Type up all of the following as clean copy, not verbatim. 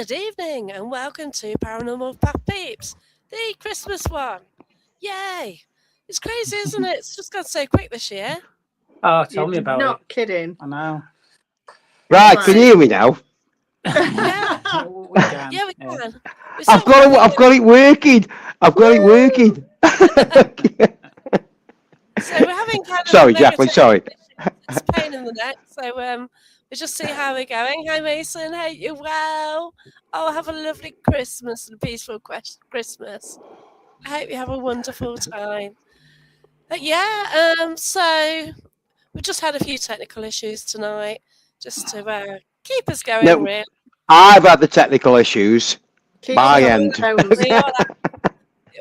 Good evening and welcome to Paranormal Peeps, the Christmas one. Yay! It's crazy, isn't it? It's just gone so quick this year. Oh, tell me about it. Not kidding. I know. Right, can you hear me now? Yeah, We can. yeah, we can. I've got it working. I've got it working. So we're having kind of Sorry, Jacqueline. Sorry. It's a pain in the neck. So we just see how we're going. Hi, Mason. Hope you're well. Oh, have a lovely Christmas and a peaceful Christmas. I hope you have a wonderful time. So we just had a few technical issues tonight, just to keep us going. No, really. I've had the technical issues. My end.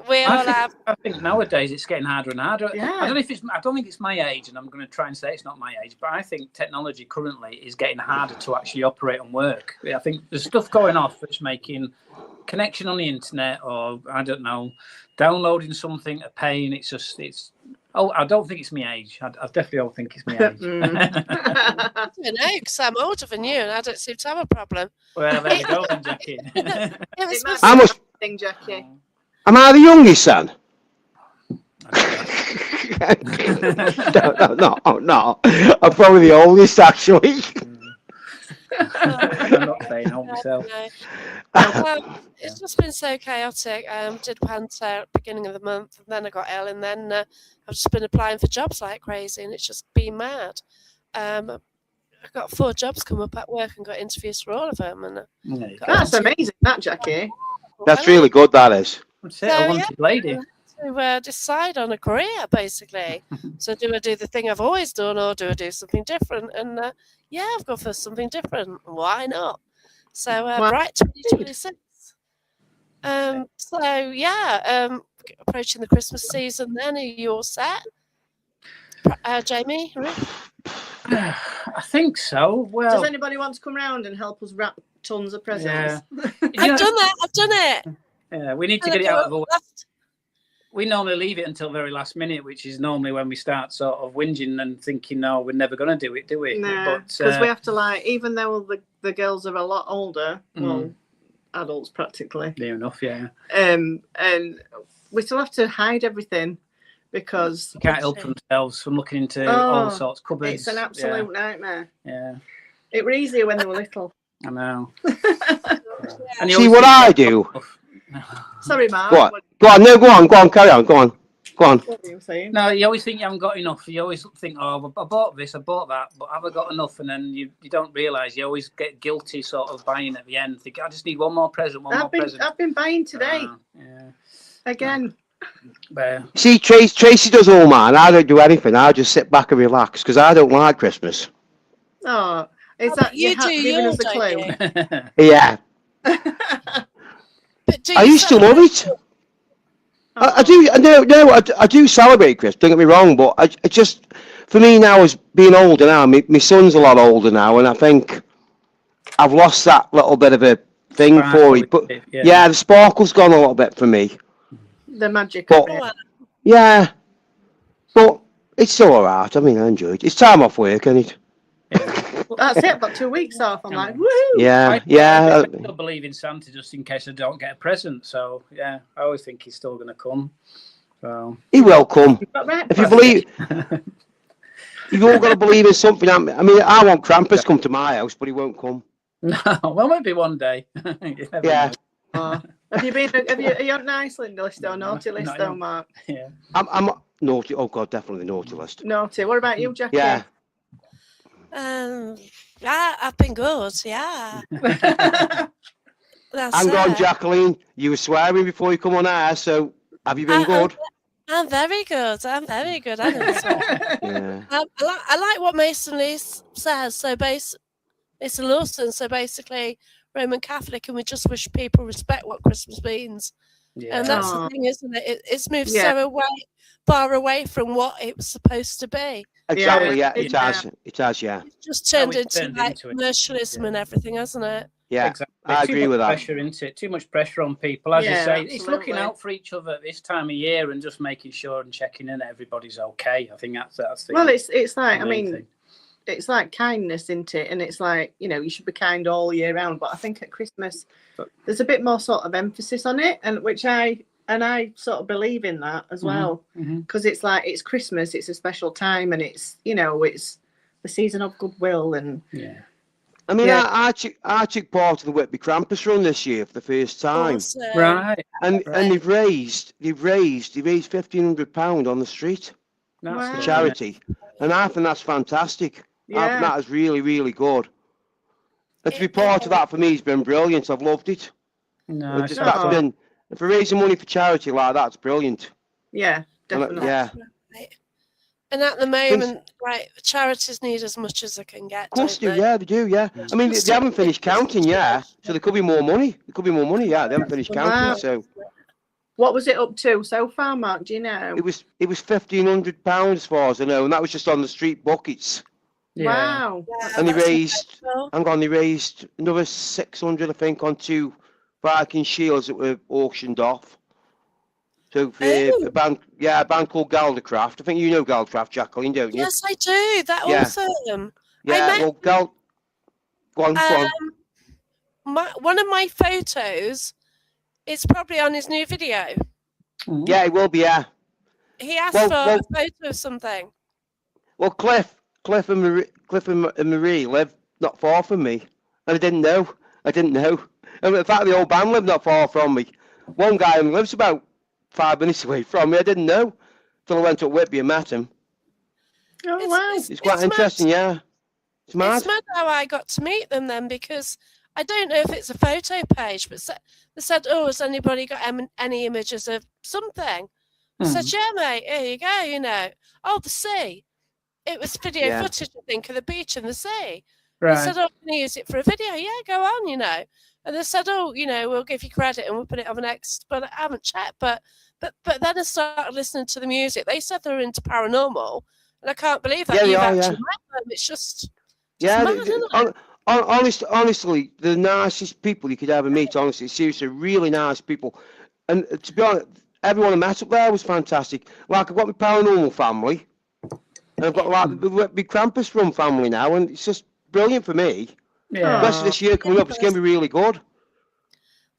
We all have. I think nowadays it's getting harder and harder. Yeah. I don't think it's my age, and I'm going to try and say it's not my age, but I think technology currently is getting harder to actually operate and work. I think there's stuff going off that's making connection on the internet, or I don't know, downloading something a pain. I don't think it's my age. I definitely don't think it's my age. I don't know, because I'm older than you, and I don't seem to have a problem. Well, there you go, then, Jackie. How much? Thing, Jackie. Am I the youngest son? No. I'm probably the oldest, actually. I'm not saying old myself. Well, it's just been so chaotic. Did Panther at the beginning of the month, and then I got ill, and then I've just been applying for jobs like crazy, and it's just been mad. I've got 4 jobs come up at work and got interviews for all of them. And That's amazing, that, Jackie. That's really good, that is. That's it, a wanted lady. To decide on a career, basically. So do I do the thing I've always done, or do I do something different? And I've gone for something different. Why not? So right 2026. Approaching the Christmas season. Then are you all set, Jamie? I think so. Well, does anybody want to come round and help us wrap tons of presents? Yeah. I've done it. Yeah, we need to get it out of the way. We normally leave it until very last minute, which is normally when we start sort of whinging and thinking, no, we're never going to do it, do we? No, because we have to, even though the girls are a lot older, well, adults practically. Near enough, yeah. And we still have to hide everything because... You can't help themselves from looking into all sorts of cupboards. It's an absolute nightmare. Yeah. It were easier when they were little. I know. And see what I do? Sorry, Mark. Go on, carry on, go on. What were you saying? No, you always think you haven't got enough. You always think, oh, I bought this, I bought that, but have I got enough? And then you don't realise, you always get guilty sort of buying at the end. Think, I just need one more present, I've been buying today. Again. See, Tracy does all mine. I don't do anything. I just sit back and relax because I don't like Christmas. Oh, is that you do giving us a clue? Yeah. I used to love it. I do. No, I do celebrate Christmas. Don't get me wrong, but I just, for me now, as being older now, my son's a lot older now, and I think I've lost that little bit of a thing for it. But yeah, the sparkle's gone a little bit for me. The magic of it. Yeah, but it's still alright. I mean, I enjoy it. It's time off work, isn't it? Well, that's it. I've got 2 weeks off. I'm like, woo! Yeah. I still believe in Santa just in case I don't get a present. So yeah, I always think he's still going to come. So he will come. Right. If you believe, you've all got to believe in something. I mean, I want Krampus to come to my house, but he won't come. No, well, maybe one day. Yeah. Have you been? Are you on nice list or naughty list, though, Mark? Yeah. I'm naughty. Oh God, definitely naughty list. Naughty. What about you, Jackie? Yeah. I've been good. Yeah. Hang on, Jacqueline. You were swearing before you come on air, so have you been good? I'm very good. I never swear. Yeah. I like what Mason Lee says. So Mason Lawson. So basically, Roman Catholic, and we just wish people respect what Christmas means. Yeah. And that's the thing, isn't it? It's moved so far away from what it was supposed to be. Exactly. Yeah, it has. Yeah. It's just turned into commercialism and everything, hasn't it? Yeah, exactly. I agree with that. Pressure into it. Too much pressure on people, as you say. Absolutely. It's looking out for each other at this time of year and just making sure and checking in that everybody's okay. I think that's the well, it's like, I mean, thing. it's like kindness, isn't it? And it's like, you know, you should be kind all year round. But I think at Christmas there's a bit more sort of emphasis on it, and which I sort of believe in that as well, because it's like it's Christmas, it's a special time, and it's, you know, it's the season of goodwill. And I mean, I took part of the Whitby Krampus run this year for the first time, right? And they've raised £1,500 on the street for charity, and I think that's fantastic. I think that is really, really good. And to be part of that for me has been brilliant. I've loved it. No, that's been, for raising money for charity like that's brilliant. Yeah, definitely. And at the moment, right, charities need as much as they can get. Of course they do, they do, I mean, they haven't finished counting, so there could be more money. They haven't finished counting, so. What was it up to so far, Mark? Do you know? It was £1,500 as far as I know, and that was just on the street buckets. Wow. And they raised, they raised another 600, I think, on 2 Viking shields that were auctioned off. So for a band called Galdercraft. I think you know Galdercraft, Jacqueline, don't you? Yes, I do. That awesome. Well, go on. One of my photos is probably on his new video. Yeah, it will be. Yeah. He asked for a photo of something. Well, Cliff and Marie live not far from me, and I didn't know. And in fact, the old band lived not far from me. One guy who lives about 5 minutes away from me. I didn't know till I went up Whitby and met him. Oh, wow. It's quite interesting, It's mad. It's mad how I got to meet them then, because I don't know if it's a photo page, but they said, "Oh, has anybody got any images of something?" I said, "Yeah, mate, here you go, you know." Oh, the sea. It was video footage, I think, of the beach and the sea. Right. They said, "Oh, can you use it for a video?" Yeah, go on, you know. And they said, "Oh, you know, we'll give you credit and we'll put it on the next." But I haven't checked. But then I started listening to the music. They said they were into Paranormal, and I can't believe that you've actually met them. It's just mad, isn't it? Honestly, the nicest people you could ever meet. Honestly, seriously, really nice people. And to be honest, everyone I met up there was fantastic. Like, I've got my Paranormal family, and I've got like the Krampus Run family now, and it's just brilliant for me. Yeah. The rest of this year coming up, it's going to be really good.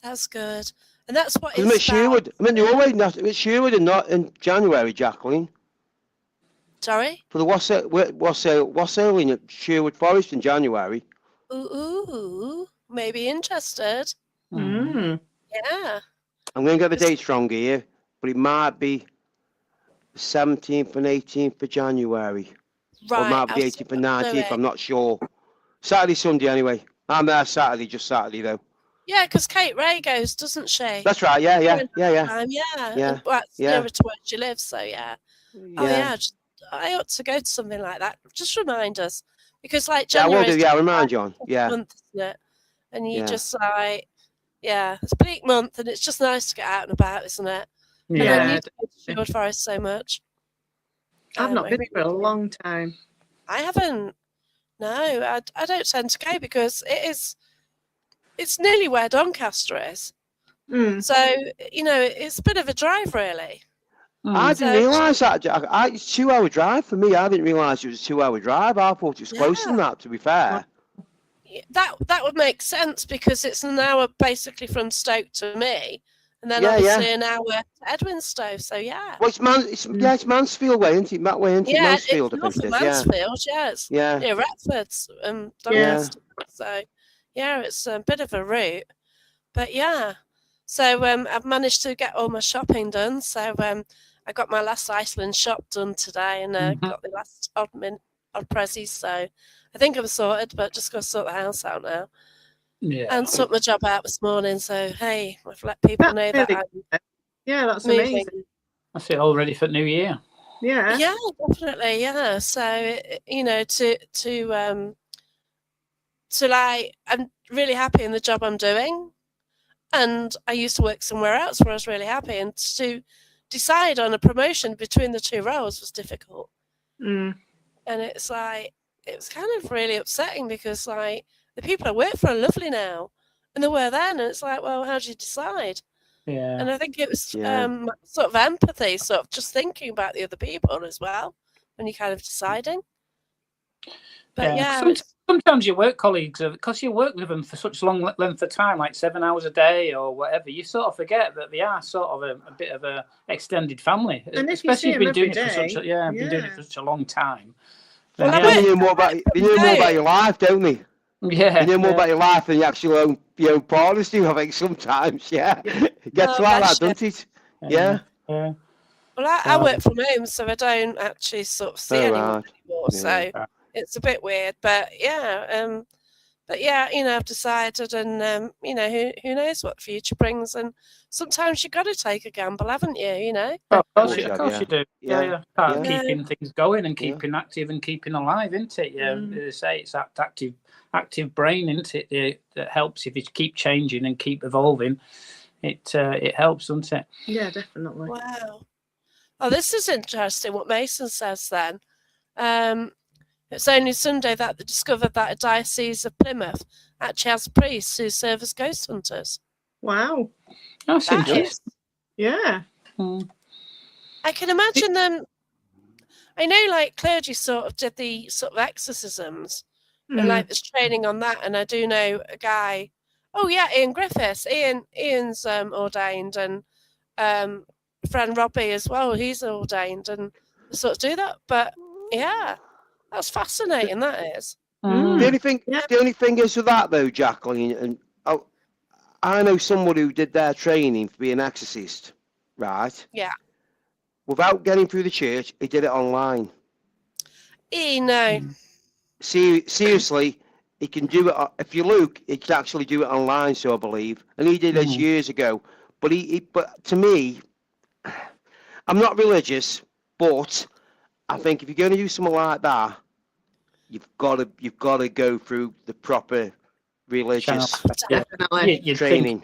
That's good. And that's what it's about. Sherwood. I mean, they're always not at Sherwood and not in January, Jacqueline. Sorry? For the wassailing at Sherwood Forest in January. Ooh, maybe interested. Yeah. I'm going to get the dates wrong here, but it might be the 17th and 18th of January. Right. Or it might be the 18th and 19th, I'm not sure. Saturday, Sunday, anyway. I'm there Saturday, just Saturday, though. Yeah, because Kate Ray goes, doesn't she? That's right, yeah. Well, it's nearer to where she lives, so yeah. Oh, yeah. I ought to go to something like that. Just remind us. Because, like, January... I will do, I'll remind you on. Month, isn't it? And you just, like... Yeah, it's a bleak month, and it's just nice to get out and about, isn't it? Yeah. And I need to go to Sherwood Forest so much. I've not been for a long time. I haven't. No, I don't tend to go because it's nearly where Doncaster is. So, you know, it's a bit of a drive, really. I didn't realise that. It's a 2-hour drive for me. I didn't realise it was a 2-hour drive. I thought it was closer than that, to be fair. That would make sense because it's an hour basically from Stoke to me. And then obviously an hour to Edwinstowe, so yeah. Well, it's Mansfield way, isn't it? That way, isn't it? Mansfield, I think. Mansfield, yes. Yeah. Near Retford's, Doncaster. So, yeah, it's a bit of a route. But yeah. So I've managed to get all my shopping done. So I got my last Iceland shop done today and got the last odd prezzies. So I think I'm sorted, but just got to sort the house out now. Yeah. And sort my job out this morning. So, hey, I've let people know that I'm that's moving. amazing. I feel all ready for New Year. Yeah. Yeah, definitely. Yeah. So, you know, to like, I'm really happy in the job I'm doing. And I used to work somewhere else where I was really happy. And to decide on a promotion between the two roles was difficult. And it's like, it was kind of really upsetting because, like, the people I work for are lovely now, and they were then. And it's like, well, how do you decide? Yeah. And I think it was sort of empathy, sort of just thinking about the other people as well when you're kind of deciding. But yeah, sometimes your work colleagues, because you work with them for such long length of time, like 7 hours a day or whatever, you sort of forget that they are sort of a bit of a extended family. And if especially you if you've been doing it for such been doing it for such a long time. Well, they know more about your life, don't they? Yeah, you know more about your life than your actual own partners do. I think sometimes, it gets like that, doesn't it? Yeah. Yeah. Well, I work from home, so I don't actually sort of see anyone anymore. Yeah. So it's a bit weird, but yeah, I've decided, and who knows what the future brings, and sometimes you got to take a gamble, haven't you? You know. Of course you do. Yeah. Part of keeping things going and keeping active and keeping alive, isn't it? Yeah. As I say, it's that active brain, isn't it? That helps if you keep changing and keep evolving. It helps, doesn't it? Yeah, definitely. Wow. Oh, this is interesting what Mason says then. It's only Sunday that they discovered that a diocese of Plymouth actually has priests who serve as ghost hunters. Wow. That's interesting. Yeah. I can imagine them. I know, like, clergy sort of did the sort of exorcisms, and like there's training on that. And I do know a guy. Oh yeah, Ian Griffiths. Ian's ordained, and friend Robbie as well. He's ordained, and they sort of do that. But yeah, that's fascinating. That is. The only thing is with that though, Jacqueline, and I know someone who did their training for being an exorcist, right? Yeah. Without getting through the church, he did it online. No. Seriously, he can do it. If you look, he can actually do it online. So I believe, and he did this years ago. But but to me, I'm not religious, but I think if you're going to do something like that, you've got to go through the proper religious training.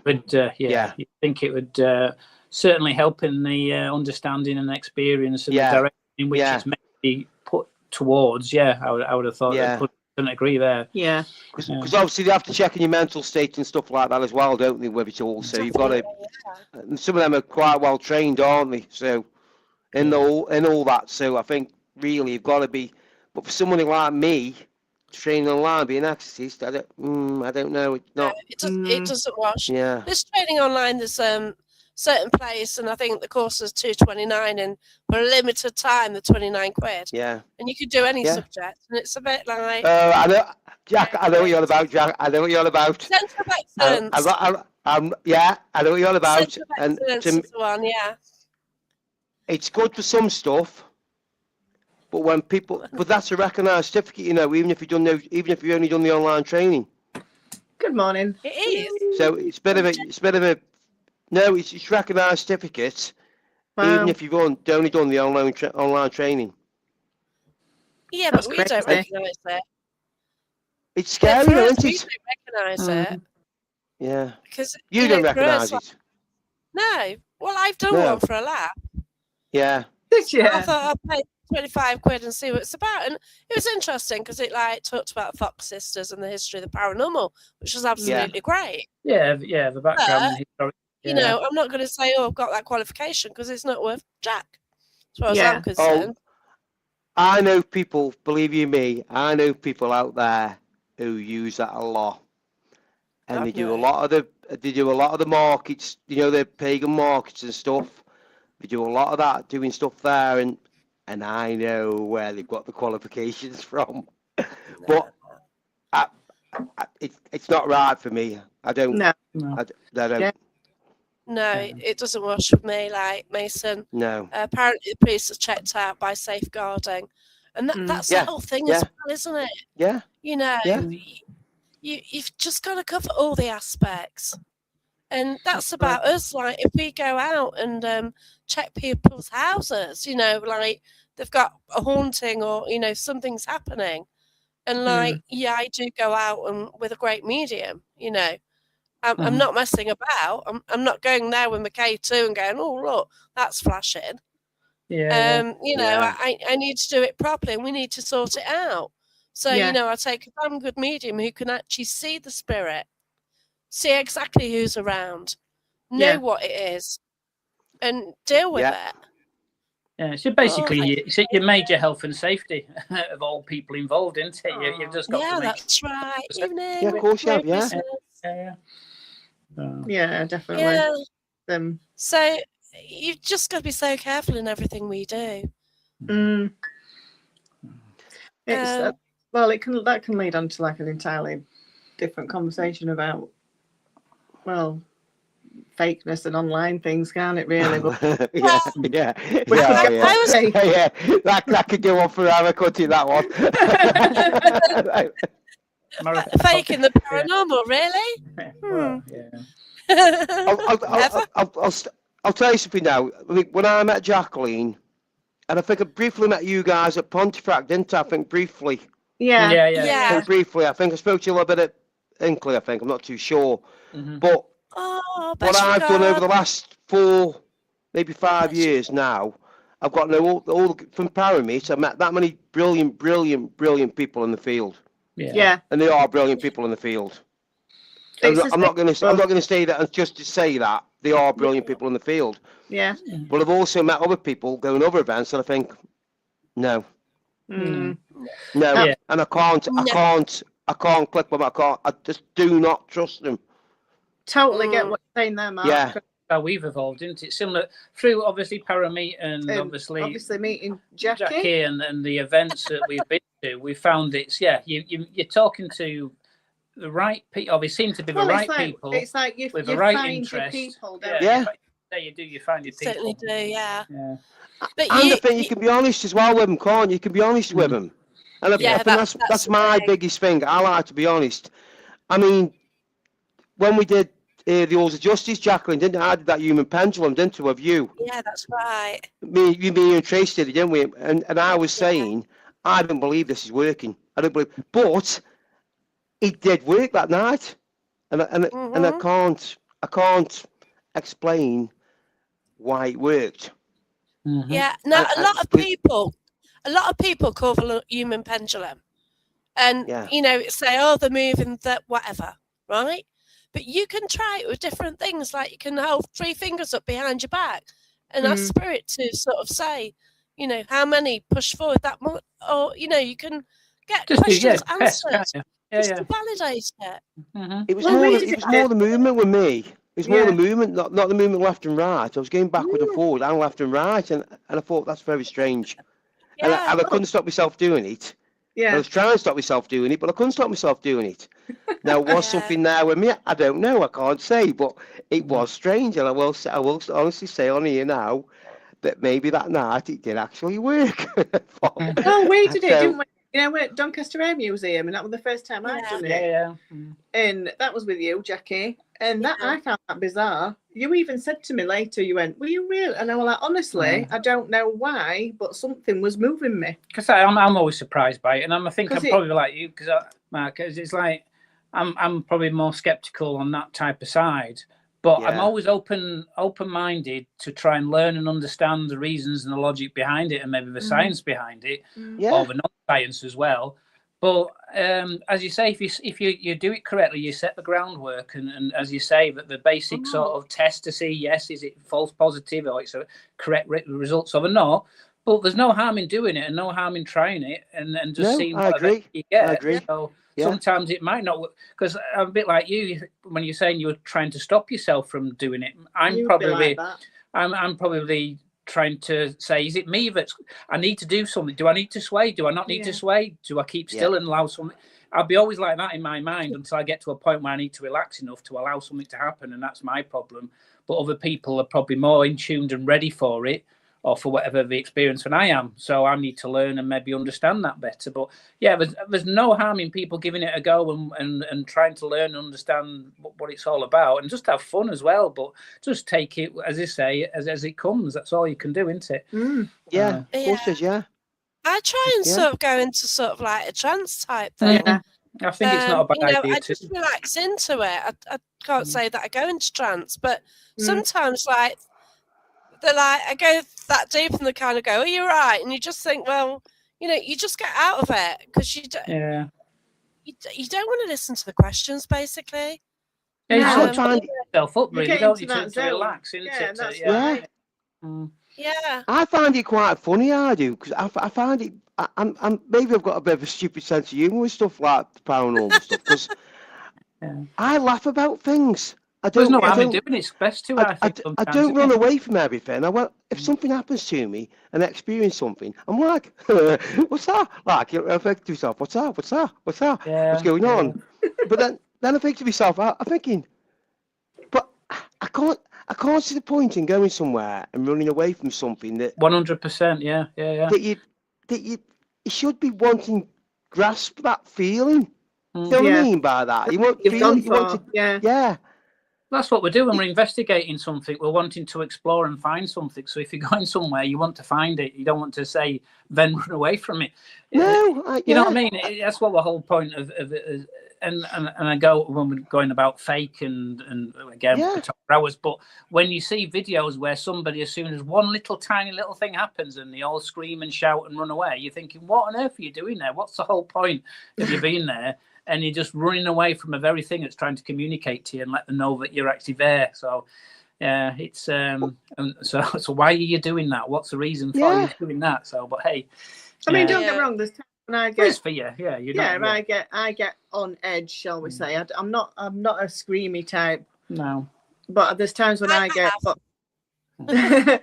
You think it would certainly help in the understanding and experience and the direction in which it's meant to be put towards. Yeah, I would have thought. Yeah. I couldn't agree there. Yeah. Because obviously they have to check in your mental state and stuff like that as well, don't they? With it all, so you've got to. And some of them are quite well trained, aren't they? So in all that. So I think really you've got to be. But for somebody like me, training online, being an exorcist, I don't know. It's not. It doesn't wash. Yeah. This training online, there's certain place, and I think the course is $229, and for a limited time, the £29. Yeah. And you could do any subject, and it's a bit like. I know, Jack. I know what you're on about, Jack. I know what you're on about. Centre of Excellence. I know what you're on about. Centre of Excellence is the one, yeah. It's good for some stuff. But when people, that's a recognised certificate, even if you've only done the online training. Good morning. It is. So it's a bit of a, no, it's recognised certificate, even if you've only done the online training. Yeah, but we don't recognise it. It's scary, isn't it? We don't recognise it. Yeah. Because you don't recognise it. No. Well, I've done one for a lap. Yeah. Did you? I thought I'd pay £25 and see what it's about, and it was interesting because it talked about the Fox sisters and the history of the paranormal, which was absolutely great. Yeah, the background. But, I'm not going to say, I've got that qualification, because it's not worth jack, as far as I'm concerned. I know people, believe you me, I know people out there who use that a lot, and they do a lot of the markets, the pagan markets and stuff. They do a lot of that, doing stuff there, and I know where they've got the qualifications from, but it's not right for me. I don't. No. I don't. Yeah. No, it doesn't wash with me, like Mason. No. Apparently, the priest is checked out by safeguarding, and that's the whole thing as well, isn't it? Yeah. You've just got to cover all the aspects. And that's about us. Like, if we go out and check people's houses, like they've got a haunting or, something's happening. And I do go out and with a great medium, I'm not messing about. I'm not going there with my K2 and going, oh, look, that's flashing. Yeah. I need to do it properly, and we need to sort it out. So, I take a damn good medium who can actually see the spirit, see exactly who's around, know what it is, and deal with it. Yeah, so basically, it's your major health and safety of all people involved, isn't it? You've just got to make that's right. Evening. Yeah, of course you have, yeah. Yeah, definitely. Yeah. So you've just got to be so careful in everything we do. It's well, that can lead on to like an entirely different conversation about fakeness and online things, can't it? Really? But, yeah. That could go on forever, couldn't it? That one. Faking the paranormal, really? I'll tell you something now. I mean, when I met Jacqueline, and I think I briefly met you guys at Pontefract, didn't I? I think briefly. Yeah. Briefly. I think I spoke to you a little bit at Inkley, I think. I'm not too sure. But what I've done over the last 4, maybe 5 years now, I've got all from Parameet. I've met that many brilliant people in the field. Yeah. And they are brilliant people in the field. I'm not going to say that and just to say that they are brilliant people in the field. Yeah. But I've also met other people going other events, and I think, no. And I can't click with them. I just do not trust them. Totally get what you're saying there, Mark. Yeah. How we've evolved, isn't it? Similar through obviously Parameet and obviously meeting Jackie and the events that we've been to. We found you're talking to the right people. Obviously, seem to be the right people. It's like you with the right find interest. your people. You do. You find your people. Certainly do. Yeah. But I think you can be honest as well with them, can't you? You can be honest with them. And I think that's my biggest thing. I like to be honest. I mean, when we did the Halls of Justice, Jacqueline, I did that human pendulum, didn't we, of you? Yeah, that's right. Me and Trace did it, didn't we? And I was saying, I don't believe this is working. I don't believe, but it did work that night, and I can't explain why it worked. Yeah. Now a lot of people call the human pendulum, and say, oh, they're moving, that whatever, right? But you can try it with different things, like you can hold 3 fingers up behind your back and ask spirit to sort of say, how many push forward that much, or you can get questions answered just to validate it. It was more the movement with me. It was more the movement, not the movement left and right. I was going backward and forward and left and right, and I thought that's very strange. And I couldn't stop myself doing it. I was trying to stop myself doing it, but I couldn't stop myself doing it. Now, was something there with me? I don't know. I can't say, but it was strange, and I will honestly say on here now that maybe that night it did actually work. We did it, didn't we? We're at Doncaster Air Museum, and that was the first time I'd done it. And that was with you, Jackie. And that I found that bizarre. You even said to me later, you went, were you real? And I was like, honestly, I don't know why, but something was moving me. Because I'm always surprised by it, and I think I'm probably like you, Mark, it's like I'm probably more skeptical on that type of side. But I'm always open-minded to try and learn and understand the reasons and the logic behind it, and maybe the science behind it, or the non-science as well. But as you say, if you do it correctly, you set the groundwork, and as you say, that the basic sort of test to see, yes, is it false positive, or it's a correct results of or not. But there's no harm in doing it, and no harm in trying it, and just seeing what you get. I agree. So sometimes it might not work, because I'm a bit like you when you're saying you're trying to stop yourself from doing it. I'm probably trying to say, is it me that's I need to do something? Do I need to sway? Do I not need to sway? Do I keep still and allow something? I'll be always like that in my mind until I get to a point where I need to relax enough to allow something to happen, and that's my problem. But other people are probably more in tuned and ready for it, or for whatever the experience than I am. So I need to learn and maybe understand that better. But there's no harm in people giving it a go and trying to learn and understand what it's all about, and just have fun as well. But just take it, as I say, as it comes. That's all you can do, isn't it? Of course it is, I try and sort of go into sort of like a trance type thing. I think it's not a bad idea. I just relax into it. I can't say that I go into trance, but sometimes they're like, I go that deep, and they kind of go, "Are you right?" And you just think, well, you just get out of it, because you don't want to listen to the questions, basically. Yeah, you trying to get yourself up, really, don't you, to relax into it. Yeah. I find it quite funny, I do, because I find it, I'm maybe I've got a bit of a stupid sense of humour with stuff like paranormal stuff, because I laugh about things. There's no harm in doing it. It's best to, I think, I don't run away from everything. If something happens to me and I experience something, I'm like, what's that? Like, I think to myself, what's that? What's that? What's that? What's going on? But then I think to myself, I'm thinking, but I can't see the point in going somewhere and running away from something that 100%, yeah. that you should be wanting grasp that feeling. You know what I mean by that? You want feel it. You want to, yeah. That's what we're doing. We're investigating something. We're wanting to explore and find something. So if you're going somewhere, you want to find it. You don't want to say, then run away from it. No, you know what I mean? That's what the whole point of it is. And I go when we're going about fake and again we could talk for hours, but when you see videos where somebody, as soon as one tiny little thing happens and they all scream and shout and run away, you're thinking, what on earth are you doing there? What's the whole point of you being there? And you're just running away from a very thing that's trying to communicate to you and let them know that you're actually there. So yeah, it's so why are you doing that? What's the reason for you doing that? So, but hey, I mean, don't get me wrong. There's times when I get for you, I get on edge, shall we say? I'm not a screamy type. No, but there's times when I get, but I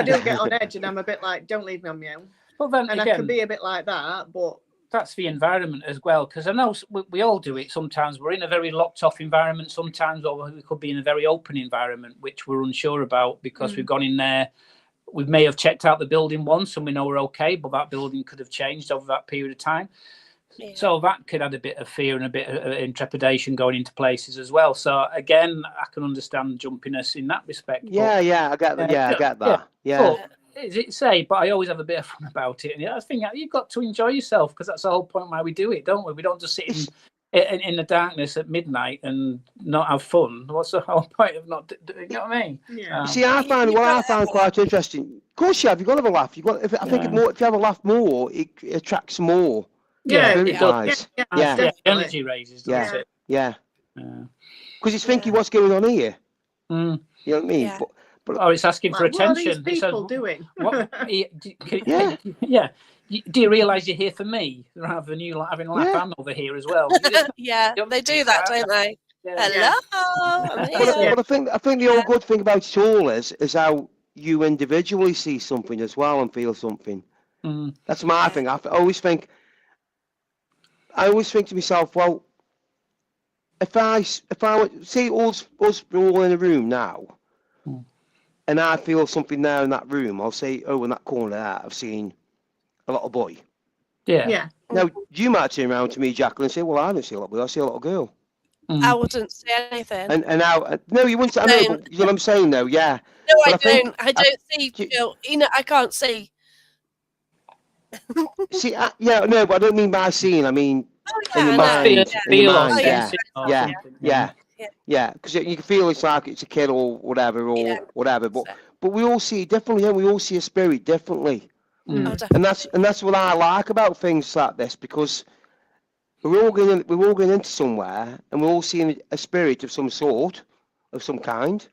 do get on edge, and I'm a bit like, don't leave me on my own. Well, then and again, I can be a bit like that, but. That's the environment as well, because I know we all do it sometimes. We're in a very locked off environment sometimes, or we could be in a very open environment, which we're unsure about because we've gone in there. We may have checked out the building once and we know we're okay, but that building could have changed over that period of time. Yeah. So that could add a bit of fear and a bit of trepidation going into places as well. So again, I can understand jumpiness in that respect. Yeah, I get that. I get that. But, but I always have a bit of fun about it. And I think you've got to enjoy yourself, because that's the whole point why we do it, don't we? We don't just sit in the darkness at midnight and not have fun. What's the whole point of not doing? You know what I mean? Yeah. See, I found quite interesting. Of course, you've got to have a laugh. I think if you have a laugh more, it attracts more. Energy raises, doesn't it? Yeah. Because it's thinking, what's going on here? You know what I mean? Yeah. But it's asking for attention. What are these people doing? Do you realise you're here for me, rather than you having like fun over here as well? They do that, don't they? Yeah. Hello. But I think the whole good thing about it all is how you individually see something as well and feel something. That's my thing. I always think to myself, well, if I see us all in a room now, and I feel something there in that room, I'll say, oh, in that corner there, I've seen a little boy. Yeah. Now, you might turn around to me, Jacqueline, and say, well, I don't see a little boy, I see a little girl. I wouldn't say anything. And now, no, you wouldn't say, I know, but you know what I'm saying, though, yeah. No, I don't. I don't see, I can't see. See, but I don't mean by seeing, I mean in your mind. Yeah, because you can feel it's like it's a kid or whatever, but we all see it differently, and we all see a spirit differently. And that's what I like about things like this, because we're all going into somewhere, and we're all seeing a spirit of some sort, of some kind,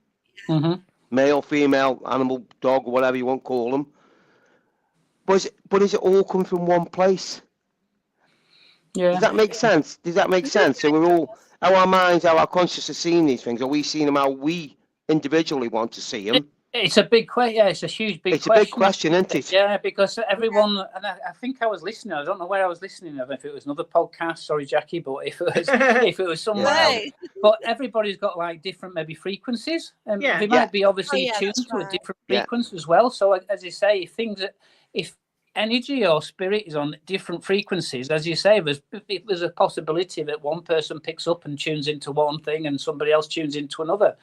male, female, animal, dog, or whatever you want to call them. But is it all coming from one place? Yeah. Does that make sense? So we're all, how our minds, how our conscious are seeing these things. Are we seeing them how we individually want to see them? It's a big question. Yeah, it's a huge big question. It's a big question, isn't it? Yeah, because everyone, and I think I was listening. I don't know where I was listening. I don't know if it was another podcast. Sorry, Jackie, but if it was somewhere else. But everybody's got like different maybe frequencies, and they might be obviously tuned to a different frequency as well. So as you say, if energy or spirit is on different frequencies, as you say, there's a possibility that one person picks up and tunes into one thing and somebody else tunes into another.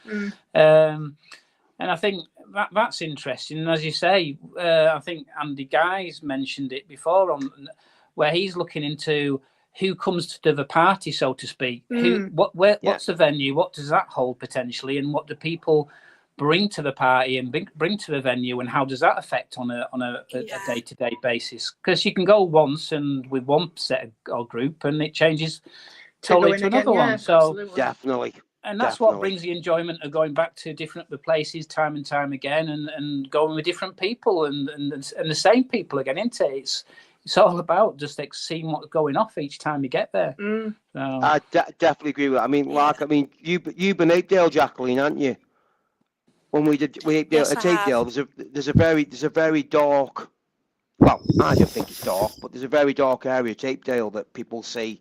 And I think that's interesting. And as you say, I think Andy Guy's mentioned it before, on where he's looking into who comes to the party, so to speak. What's the venue? What does that hold potentially, and what do people bring to the party and bring to the venue, and how does that affect on a day-to-day basis? Because you can go once and with one set or group, and it changes totally to another one. So absolutely. Definitely. And that's Definitely. what brings the enjoyment of going back to different places time and time again, and going with different people and the same people again, isn't it? It's all about just seeing what's going off each time you get there. Mm. So, I definitely agree with that. I mean, you've been Apedale, Jacqueline, haven't you? When we did Apedale, Yes, I at Apedale, have. there's a very dark. Well, I don't think it's dark, but there's a very dark area at Apedale that people say,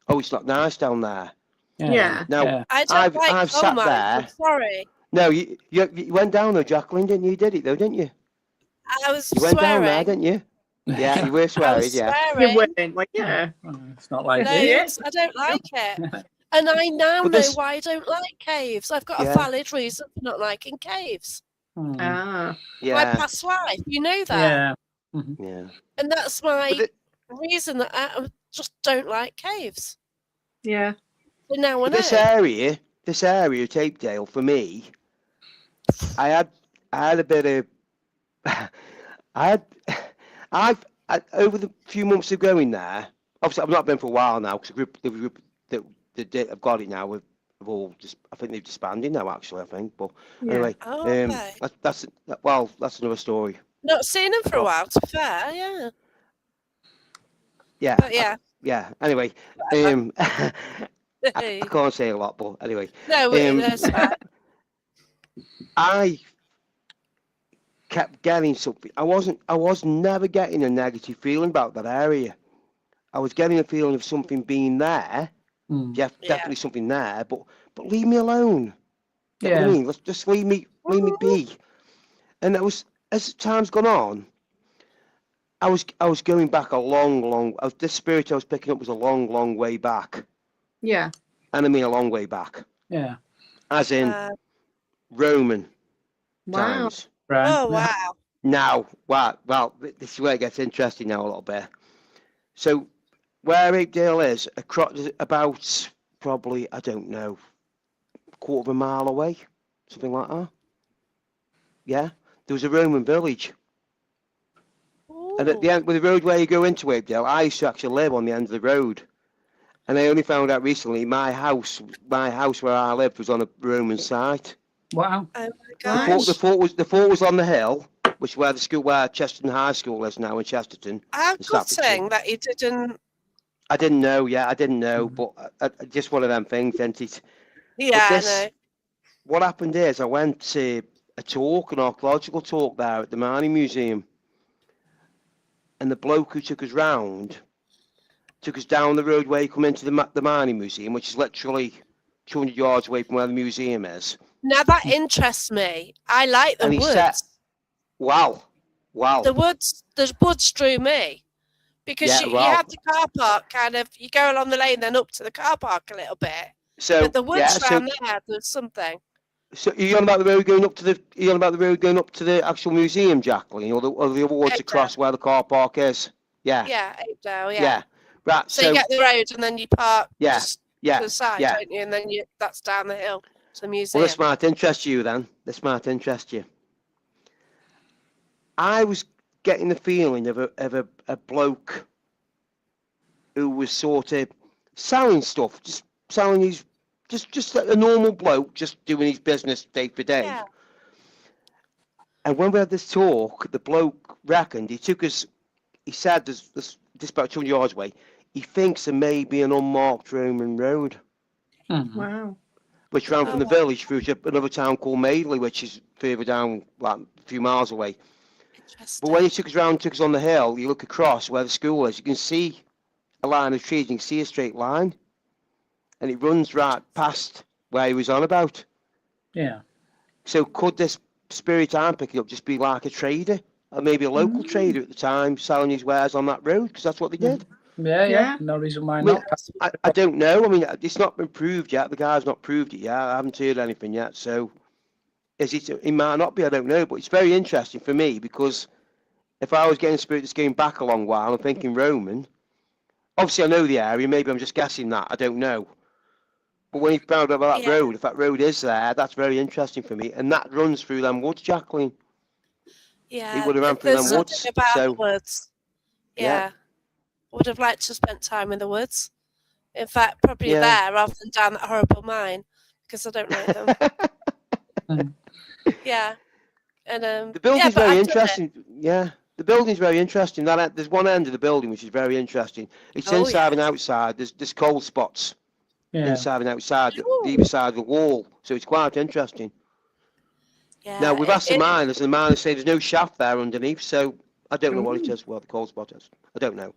"Oh, it's not nice down there." Yeah. Now, I don't like I've coal sat mines, there. I'm sorry. No, you went down there, Jacqueline, didn't you? You did it though, didn't you? I was You went down there, swearing. didn't you? Yeah, you were I swearing, was yeah. swearing. You weren't like, yeah. It's not like No, this. I don't like it. And I now But know this- why I don't like caves. I've got a Yeah. valid reason for not liking caves. Ah. My Yeah, past life, you know that. Yeah. Mhm. yeah. And that's my But reason that I just don't like caves. Yeah. So now I But know. this area, Tapedale, for me, I had a bit of, I've over the few months of going there. Obviously, I've not been for a while now because the group that have got it now have all just. I think they've disbanded now. Actually, I think. But anyway, Oh, okay. that's another story. Not seen him for a while, to be fair, yeah. Yeah. But yeah. Yeah. Anyway, I can't say a lot, but anyway. No, that's fine. I kept getting something. I was never getting a negative feeling about that area. I was getting a feeling of something being there. Definitely something there, but leave me alone. Get what I mean? Let's just leave me be. And it was, as time's gone on, I was going back a long this spirit I was picking up was a long way back. Yeah. And I mean a long way back. Yeah. As in Roman times. Right. Oh, wow. Now, well, this is where it gets interesting now a little bit. So, where Apedale is, about probably, I don't know, quarter of a mile away, something like that. Yeah, there was a Roman village. Ooh. And at the end, with the road where you go into Apedale, I used to actually live on the end of the road. And I only found out recently my house where I lived was on a Roman site. Wow. Oh my gosh. The fort was on the hill, which is where the school, where Chesterton High School is now in Chesterton. How gutting that you didn't. I didn't know. Yeah, I didn't know, but just one of them things, isn't it? Yeah, I know. What happened is I went to an archaeological talk there at the Mining Museum, and the bloke who took us round took us down the road where you come into the Mining Museum, which is literally 200 yards away from where the museum is. Now that interests me. I like the And he woods. said, wow. The woods drew me because you had the car park kind of. You go along the lane, then up to the car park a little bit. So but the woods around there's something. So are you on about the road going up to the actual museum, Jacqueline, or the wards across where the car park is? Yeah. Yeah, Apedale, Yeah. Right. So you get the road and then you park to the side, don't you? And then that's down the hill to the museum. Well, this might interest you then. I was getting the feeling of a bloke who was sort of selling stuff, just selling his, just a normal bloke, just doing his business day for day. Yeah. And when we had this talk, the bloke reckoned, he said there's just about 200 yards away, he thinks there may be an unmarked Roman road. Mm-hmm. Wow. Which ran from the village through to another town called Madeley, which is further down, like a few miles away. But when he took us on the hill, you look across where the school is, you can see a line of trees, you can see a straight line. And it runs right past where he was on about. Yeah. So could this spirit I'm picking up just be like a trader? Or maybe a local trader at the time selling his wares on that road? Because that's what they did. Yeah. No reason why not. I don't know. I mean, it's not been proved yet. The guy's not proved it yet. I haven't heard anything yet. So it might not be, I don't know. But it's very interesting for me because if I was getting a spirit that's going back a long while, I'm thinking Roman. Obviously, I know the area. Maybe I'm just guessing that. I don't know. But when he found out about that road, if that road is there, that's very interesting for me. And that runs through them woods, Jacqueline. Yeah. He would have run through them woods. Something about the woods. Yeah. Would have liked to spend time in the woods. In fact, probably there rather than down that horrible mine. because I don't like them. Yeah. And the building's but very I've done it. interesting. Yeah, the building's very interesting. There's one end of the building which is very interesting. It's Oh, inside yeah. and outside. There's cold spots Yeah. inside and outside, Ooh. the either side of the wall. So it's quite interesting. Yeah. Now we've asked the miners, and the miners say there's no shaft there underneath. So I don't know what it is. What the cold spot is, I don't know.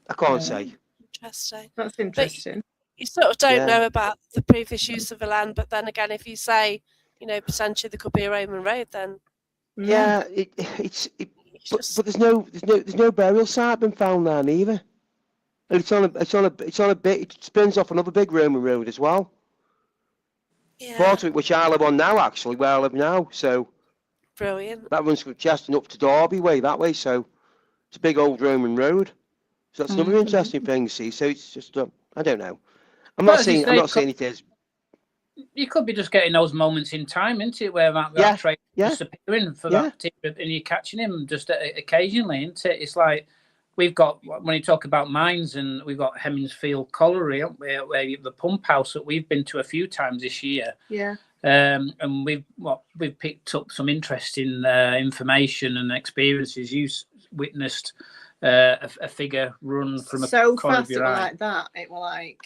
I can't say. Interesting. That's interesting. You sort of don't Yeah. know about the previous use of the land, but then again, if you say, you know, potentially there could be a Roman road, then Yeah, but there's no burial site been found there neither. And it's on a bit. It spins off another big Roman road as well. yeah, Part of it, which I live on now, actually, where I live now. So brilliant. that runs from Cheston up to Derby way that way. So it's a big old Roman road. So that's another interesting thing. See, so it's just I don't know. I'm not saying it is. You could be just getting those moments in time, isn't it, where that train disappearing for that particular, and you're catching him just occasionally, isn't it? It's like we've got, when you talk about mines, and we've got Hemmingsfield Colliery, where the pump house that we've been to a few times this year. Yeah. And we've picked up some interesting information and experiences. You witnessed a figure run from so a corner fast. of It your was eye. like that. It was like.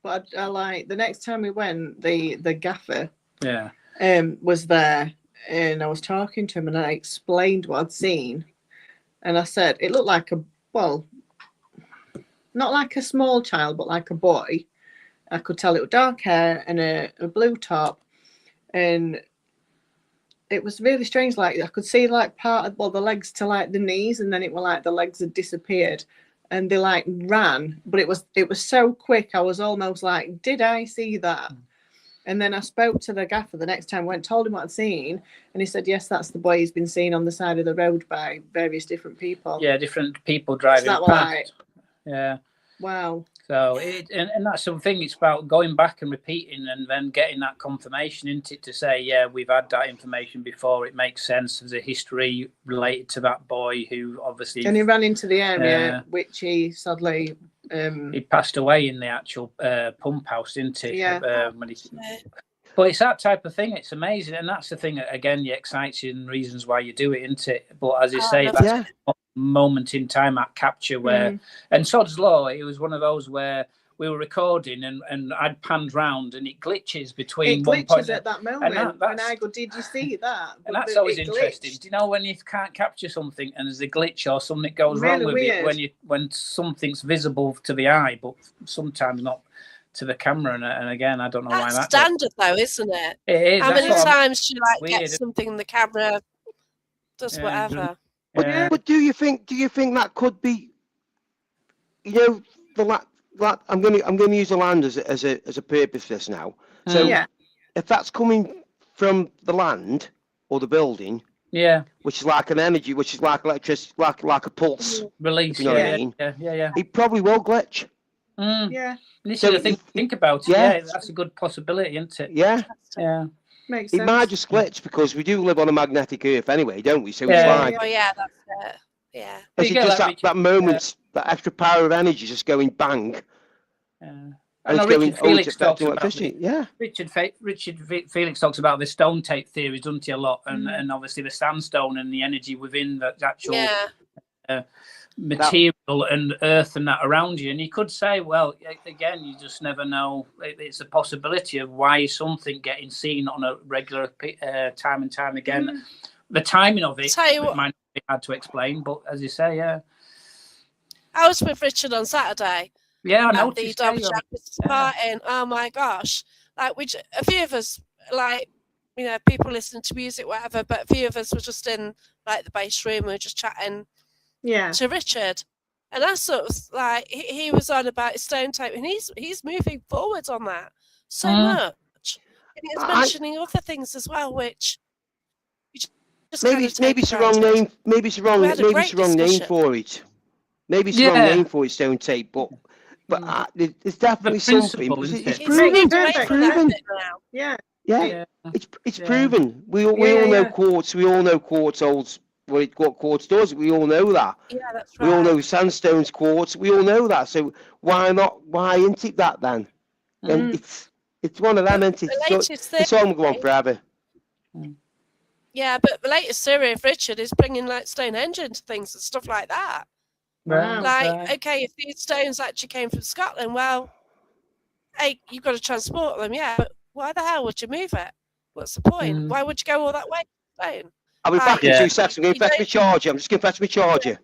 But I like the next time we went, the gaffer was there, and I was talking to him, and I explained what I'd seen, and I said it looked like not like a small child, but like a boy. I could tell it was dark hair and a blue top, and it was really strange. Like I could see like part of the legs to like the knees, and then it was like the legs had disappeared. And they like ran, but it was so quick. I was almost like, did I see that? And then I spoke to the gaffer the next time, told him what I'd seen, and he said, yes, that's the boy he's been seen on the side of the road by various different people. Yeah, different people driving past. Like, yeah. Wow. So and that's something. It's about going back and repeating, and then getting that confirmation into it to say, yeah, we've had that information before. It makes sense. There's a history related to that boy who obviously. And he ran into the area, which he sadly. He passed away in the actual pump house, didn't he? Yeah. But it's that type of thing. It's amazing, and that's the thing. Again, it excites you and reasons why you do it, isn't it? But as you say, that's a moment in time at capture where, and Sod's Law. It was one of those where we were recording, and I'd panned round, and it glitches between. It one glitches point at that moment, and I go, "Did you see that?" And that's always interesting. Do you know when you can't capture something and there's a glitch or something goes wrong with it when something's visible to the eye, but sometimes not to the camera, and again, I don't know why that's standard though, isn't it? It is. How many times do you get something in the camera does whatever? But do you think that could be, the I'm going to use the land as a purpose for this now. So if that's coming from the land or the building, which is like an energy, which is like electricity, like a pulse release, you know what I mean? It probably will glitch. Yeah. This is the think about it. Yeah, that's a good possibility, isn't it? Yeah. Makes sense. It might just glitch because we do live on a magnetic Earth anyway, don't we? So it's like, that's it. Yeah. It's just that moment, that extra power of energy just going bang. I know Richard Felix talks about Richard Felix talks about the stone tape theory, doesn't he, a lot, and obviously the sandstone and the energy within the actual material and earth and that around you. And you could say, well, again, you just never know. It's a possibility of why something getting seen on a regular time and time again. The timing of it might not be hard to explain, but as you say, I was with Richard on Saturday. Yeah, I at the Derbyshire Christmas party, and oh my gosh, like a few of us, like, people listening to music, whatever, but a few of us were just in like the base room, we were just chatting to Richard, and I sort of like he was on about his stone tape, and he's moving forward on that so much, and he was mentioning other things as well, which maybe it's the wrong name. Maybe it's the wrong name for it. Maybe it's the wrong name for it, stone tape, but it's definitely something. It's proven. It's proven. We all know quartz. We all know quartz holds what quartz does. We all know that. Yeah, that's right. We all know sandstone's quartz. We all know that. So why not? Why isn't it that then? And It's one of them, isn't it? The latest thing, It's all go on forever. Yeah, but the latest theory of Richard is bringing like Stonehenge into things and stuff like that. Wow. Like, okay, if these stones actually came from Scotland, well, hey, you've got to transport them, yeah, but why the hell would you move it? What's the point? Why would you go all that way? Stone? I'll be back in 2 seconds. I'm going to fetch my charger. I'm just going to fetch my charger.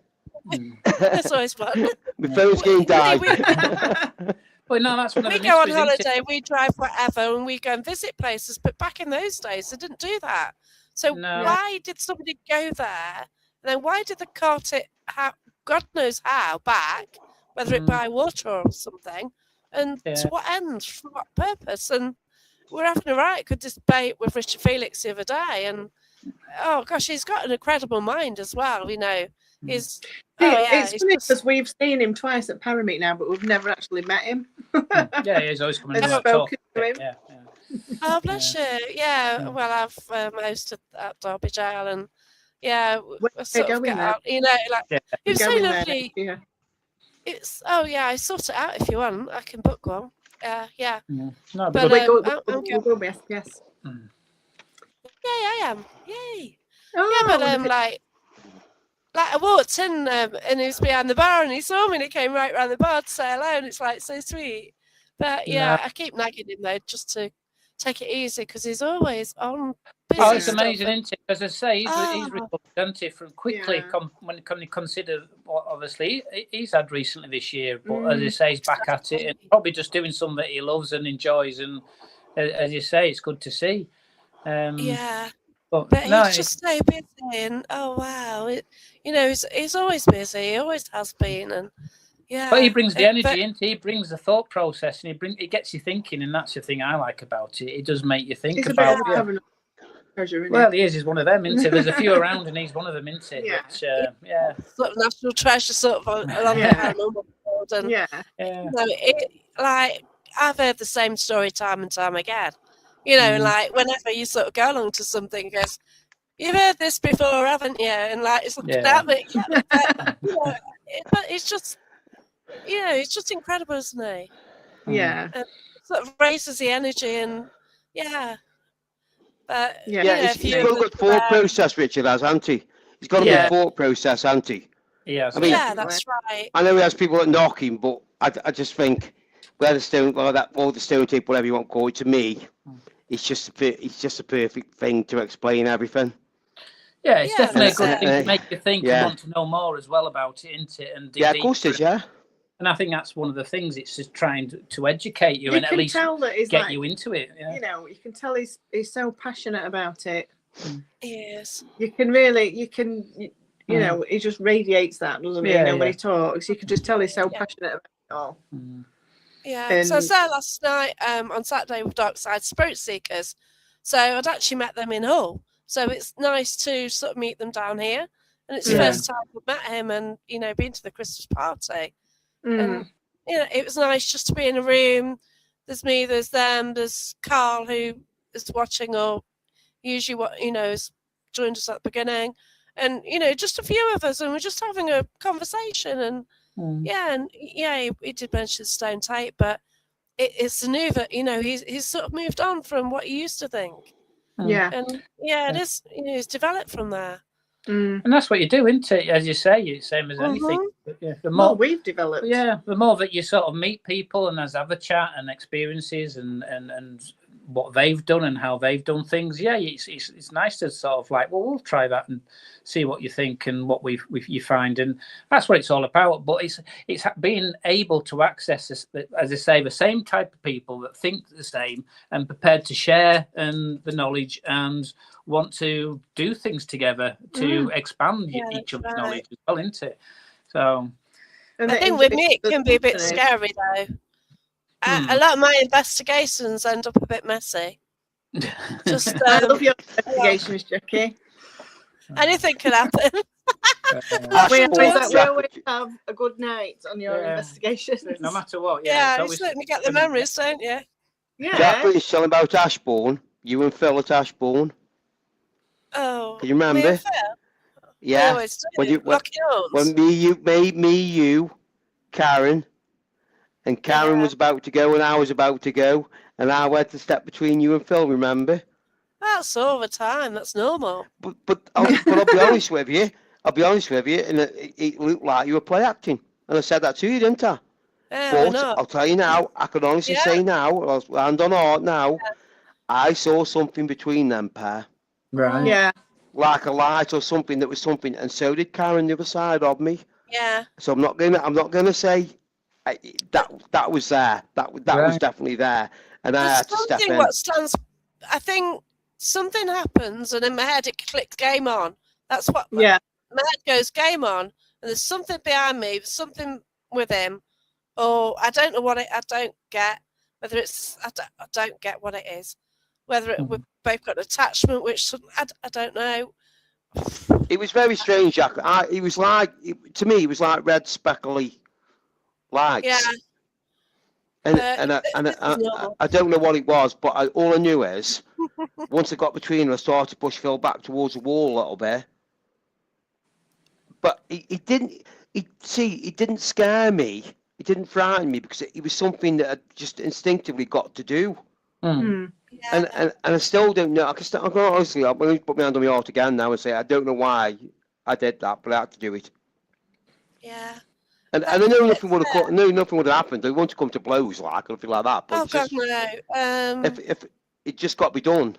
That's always fun. My phone's going to die. Well, no, that's one of We the go on mysteries, isn't it? holiday, we drive wherever, and we go and visit places. But back in those days, they didn't do that. So No. why did somebody go there? And then why did they cart it, God knows how, back, whether it by water or something, and to what end, for what purpose? And we're having a right good debate with Richard Felix the other day, and oh gosh, he's got an incredible mind as well. You know, he's it's funny because we've seen him twice at Parameet now, but we've never actually met him. Yeah, he's always coming and and spoken to him. Yeah. Oh, bless you. Yeah, well, I've hosted at Derby Jail, and we sort of get out, you know, like it was so lovely. It's I sort it out if you want. I can book one. Yeah. No, but we'll go, yes. I am. Yay. Oh, yeah, but like I walked in and he was behind the bar and he saw me and he came right round the bar to say hello, and it's like so sweet. But I keep nagging him though just to take it easy because he's always on. Oh, it's amazing, isn't it? As I say, he's recovered from quickly when you consider what obviously he's had recently this year. But as I say, he's back at it and probably just doing something that he loves and enjoys. And as you say, it's good to see. But no, he's just so busy, and oh wow, he's always busy. He always has been, and But he brings the energy into. He brings the thought process, and he gets you thinking, and that's the thing I like about it. It does make you think about it. Well, he is. He's one of them, isn't he? There's a few around, and he's one of them, isn't he? Yeah. Sort of national treasure, sort of along the paranormal board, and like I've heard the same story time and time again. You know, and like whenever you sort of go along to something, it goes, "You've heard this before, haven't you?" And like it's looking at me, but it's just, it's just incredible, isn't it? Yeah. And it sort of raises the energy, and but he's got a good thought process, Richard, hasn't he? He's got a good thought process, hasn't he? Yeah, I mean, that's right. I know he has people that knock him, but I just think all the stone tape, whatever you want to call it, to me, it's just a perfect thing to explain everything. Yeah, it's definitely a good thing to make you think and want to know more as well about it, isn't it? And of course it is, And I think that's one of the things. It's just trying to educate you and at least get you into it. Yeah. You know, you can tell he's so passionate about it. Yes. You can you know, he just radiates that, doesn't he? When he talks, you can just tell he's so passionate about it all. Yeah. And so I was there last night on Saturday with Dark Side Spirit Seekers. So I'd actually met them in Hull. So it's nice to sort of meet them down here. And it's the first time I've met him and, been to the Christmas party. And, it was nice just to be in a room. There's me, there's them, there's Carl who is watching or usually has joined us at the beginning. And, just a few of us and we're just having a conversation and he did mention stone tape, but it's a new that, he's sort of moved on from what he used to think. Yeah. And it is, he's developed from there. And that's what you do, isn't it? As you say, it's the same as anything. But the more we've developed. Yeah, the more that you sort of meet people and have a chat and experiences and what they've done and how they've done things. Yeah, it's nice to sort of like, well, we'll try that and see what you think and what you find, and that's what it's all about. But it's being able to access, as I say, the same type of people that think the same and prepared to share and the knowledge and want to do things together to expand each other's knowledge as well, isn't it? So I think with me it can be a bit scary though. A lot of my investigations end up a bit messy. Just I love your investigations, Jackie. Anything can happen. We always have a good night on your investigations. No matter what. Yeah, you certainly get the memories, don't you? Yeah. Jackie is telling about Ashbourne. You and Phil at Ashbourne. Oh. Can you remember? Yeah. When me, you, Karen. And Karen was about to go and I was about to go. and I went to step between you and Phil. Remember? That's all the time. That's normal. But I'll be honest with you. I'll be honest with you, and it looked like you were play acting, and I said that to you, didn't I? Yeah, we're But not. I'll tell you now, I can honestly say now, hand on heart now, I saw something between them pair. Right. Yeah. Like a light or something that was something, and so did Karen the other side of me. Yeah. So I'm not gonna say that was there. That was Right. definitely there, and I There's had to step something in. what stands. I think something happens, and in my head it clicks game on. That's what. Yeah. My head goes game on, and there's something behind me, something with him, or I don't know what it. I don't get whether it's. I don't get what it is. Whether we've both got an attachment, which I don't know. It was very strange, Jack. It was like to me, it was like red speckly lights. Yeah. And I don't know what it was, but all I knew is once I got between them, I started to push Phil back towards the wall a little bit. But it didn't scare me. It didn't frighten me because it was something that I just instinctively got to do. Mm. Yeah. And I still don't know. I'm going honestly, I'm going to put my hand on my heart again now and say I don't know why I did that, but I had to do it. Yeah. And I know nothing would have happened. They wouldn't come to blows like or anything like that. But Oh God, no. if it just got to be done.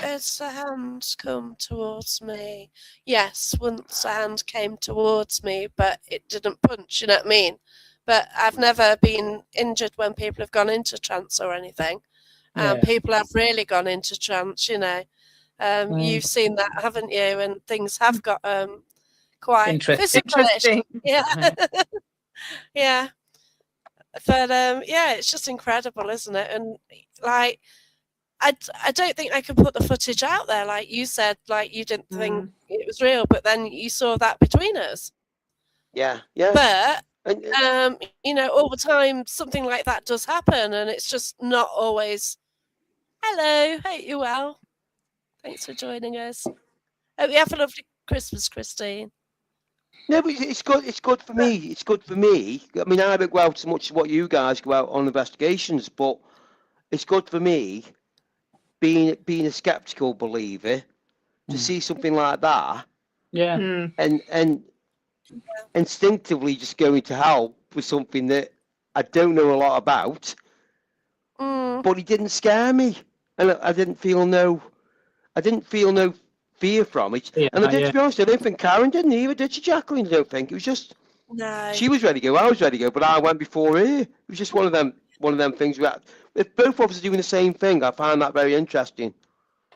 As a hand come towards me, yes, once a hand came towards me, but it didn't punch. You know what I mean? But I've never been injured when people have gone into trance or anything. People have really gone into trance. You know, you've seen that, haven't you? And things have got quite physical. Yeah, yeah. But yeah, it's just incredible, isn't it? And like, I don't think I could put the footage out there, like you said. Like you didn't think it was real, but then you saw that between us. Yeah, yeah. But you know, all the time something like that does happen, and it's just not always. Hello, hope you're well. Thanks for joining us. Hope you have a lovely Christmas, Christine. No, but it's good. It's good for me. It's good for me. I mean, I don't go out so much as what you guys go out on investigations, but it's good for me, being a skeptical believer, to see something like that. Yeah. And instinctively just going to help with something that I don't know a lot about. But it didn't scare me, and I didn't feel no fear from it. Yeah, and I did, to be honest, I don't think Karen didn't either, did she, Jacqueline? I don't think. It was just she was ready to go, I was ready to go, but I went before her. It was just one of them things where if both of us are doing the same thing, I find that very interesting.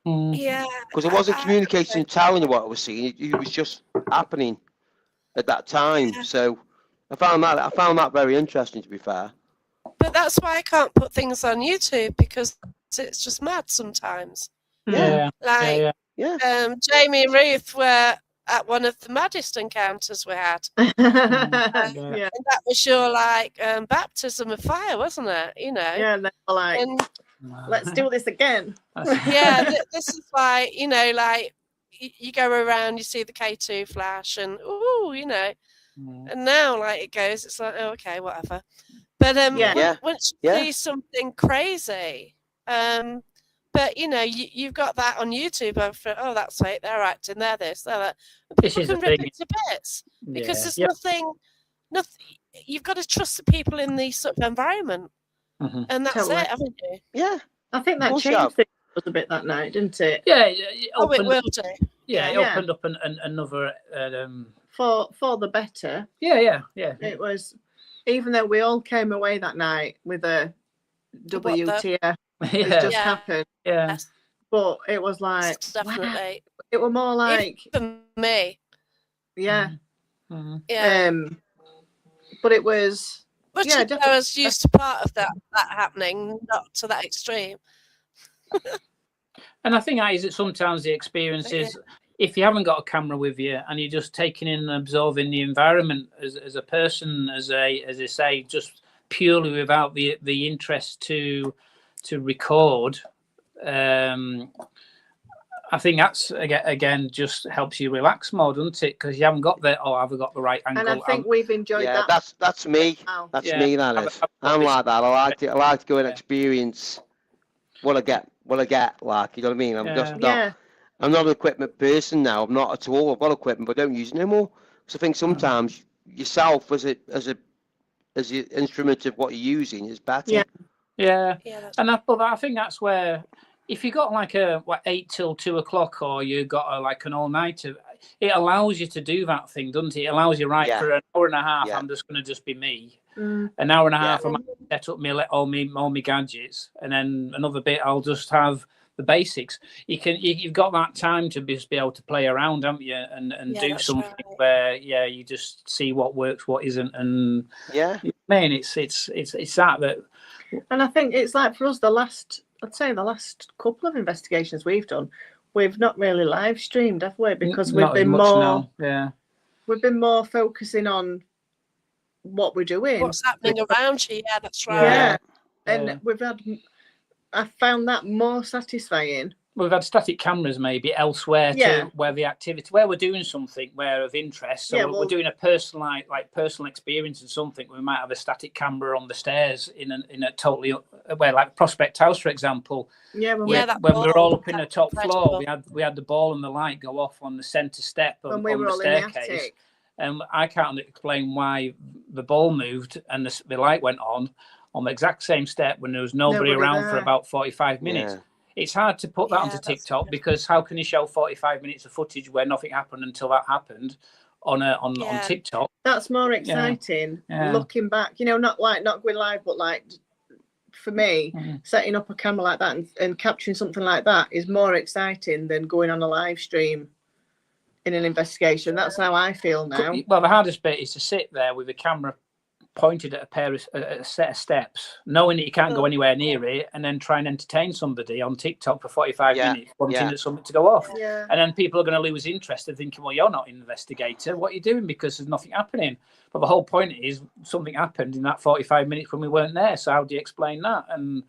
Yeah. Because I wasn't communicating and telling you what I was seeing. It was just happening at that time. Yeah. So I found that very interesting, to be fair. But that's why I can't put things on YouTube, because it's just mad sometimes. Yeah. Like Jamie and Ruth were at one of the maddest encounters we had. And that was your like baptism of fire, wasn't it? You know. Yeah, and they were like, let's do this again. Yeah, this is like, you know, like you go around, you see the K2 flash, and you know, and now like it goes, it's like, oh, okay, whatever. But once you see something crazy, but you know, you've got that on YouTube. Oh, that's right, they're acting, they're this, they're that. People can rip it to bits because there's nothing. You've got to trust the people in the sort of environment, and that's it, haven't you? Yeah, I think that changed things a bit that night, didn't it? Yeah, it will do. Yeah, it opened up another for the better. Yeah. It was, even though we all came away that night with a WTF. It just happened. Yeah. But it was like, definitely. Wow. It was more like for me. Yeah. Yeah. But it was. But I was used to part of that happening, not to that extreme. And I think that is that sometimes the experience is, if you haven't got a camera with you and you're just taking in and absorbing the environment as a person, as I say, just purely without the interest to record, I think that's again just helps you relax more, doesn't it? Because you haven't got the have I got the right angle? And I think we've enjoyed that. That's me. Wow. That's me. That is. I'm like that. I like to go and experience what I get. Like, you know what I mean? I'm just not. I'm not an equipment person now. I'm not at all. I've got equipment, but I don't use it anymore. So I think sometimes yourself as the instrument of what you're using is better. Yeah. And I think that's where, if you got like 8 till 2 o'clock, or you got like an all nighter, it allows you to do that thing, doesn't it? It allows you for an hour and a half. I'm just going to just be me. An hour and a half, I might set up all my gadgets, and then another bit I'll just have the basics. You've got that time to be able to play around, haven't you, and do something where you just see what works, what isn't, and I mean it's that. And I think it's like for us, the last couple of investigations we've done, we've not really live streamed, have we? Because we've been more we've been more focusing on what we're doing, what's happening around you. Yeah, that's right. And I found that more satisfying. We've had static cameras maybe elsewhere to where the activity, where we're doing something where of interest. So we're doing a personal experience and something. We might have a static camera on the stairs in a totally where, like Prospect House, for example. When we were all up in the top floor, we had the ball and the light go off on the centre step on the staircase. And I can't explain why the ball moved and the light went on the exact same step when there was nobody around there for about 45 minutes. It's hard to put that onto TikTok, because how can you show 45 minutes of footage where nothing happened until that happened on TikTok? That's more exciting looking back. Not going live, but like for me, setting up a camera like that and capturing something like that is more exciting than going on a live stream in an investigation. That's how I feel now. Well, the hardest bit is to sit there with a camera pointed at a set of steps, knowing that you can't go anywhere near it, and then try and entertain somebody on TikTok for 45 minutes, wanting something to go off. And then people are going to lose interest and thinking, well, you're not an investigator. What are you doing? Because there's nothing happening. But the whole point is something happened in that 45 minutes when we weren't there. So how do you explain that? And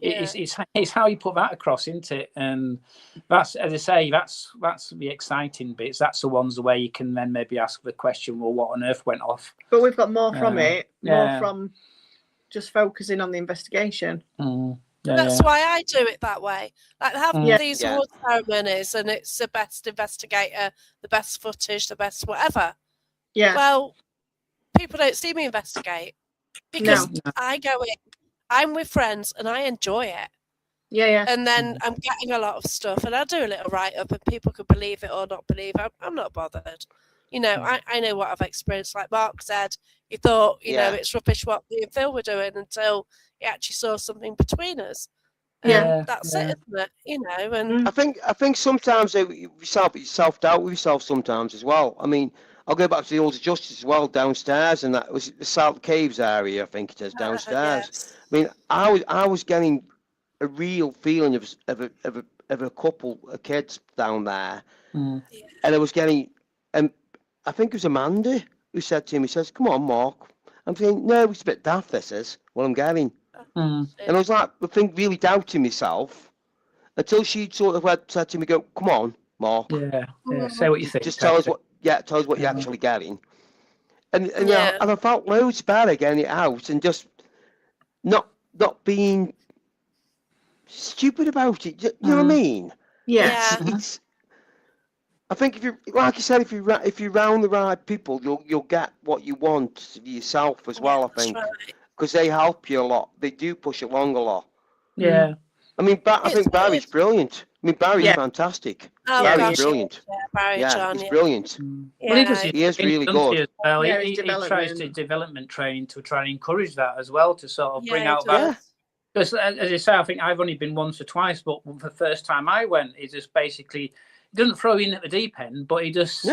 it's how you put that across, isn't it? And that's, as I say, that's the exciting bits. That's the ones where you can then maybe ask the question, well, what on earth went off? But we've got more from it, more from just focusing on the investigation. That's why I do it that way. Like having these award ceremonies, and it's the best investigator, the best footage, the best whatever. Yeah. Well, people don't see me investigate because I go in. I'm with friends and I enjoy it. Yeah. And then I'm getting a lot of stuff, and I do a little write-up, and people can believe it or not believe it. I'm not bothered. I know what I've experienced. Like Mark said, he thought, it's rubbish what me and Phil were doing until he actually saw something between us. That's it, isn't it? And I think sometimes you self-doubt with yourself sometimes as well. I mean, I'll go back to the Old Justice as well, downstairs, and that was the South Caves area, I think it is, downstairs. Yes. I mean, I was getting a real feeling of a couple of kids down there, and I was getting, and I think it was Amanda who said to him, he says, "Come on, Mark." I'm thinking, no, it's a bit daft. This is what I'm getting, and I was like, I think really doubting myself until she sort of said to me, "Go, come on, Mark. Say what you think. Just tell us what." Tell us what you're actually getting. And I felt loads better getting it out and just not being stupid about it. You know what I mean? Yeah. It's I think if you, like you said, if you round the right people, you'll get what you want yourself as well. I think because they help you a lot. They do push it along a lot. Yeah. I mean, I think Barry's brilliant. I mean, Barry's fantastic. Barry's brilliant. He's brilliant. Well, he is really good. Well, he tries to development training to try and encourage that as well, to sort of bring out that. Because, as I say, I think I've only been once or twice, but the first time I went, he just basically doesn't throw you in at the deep end, but he just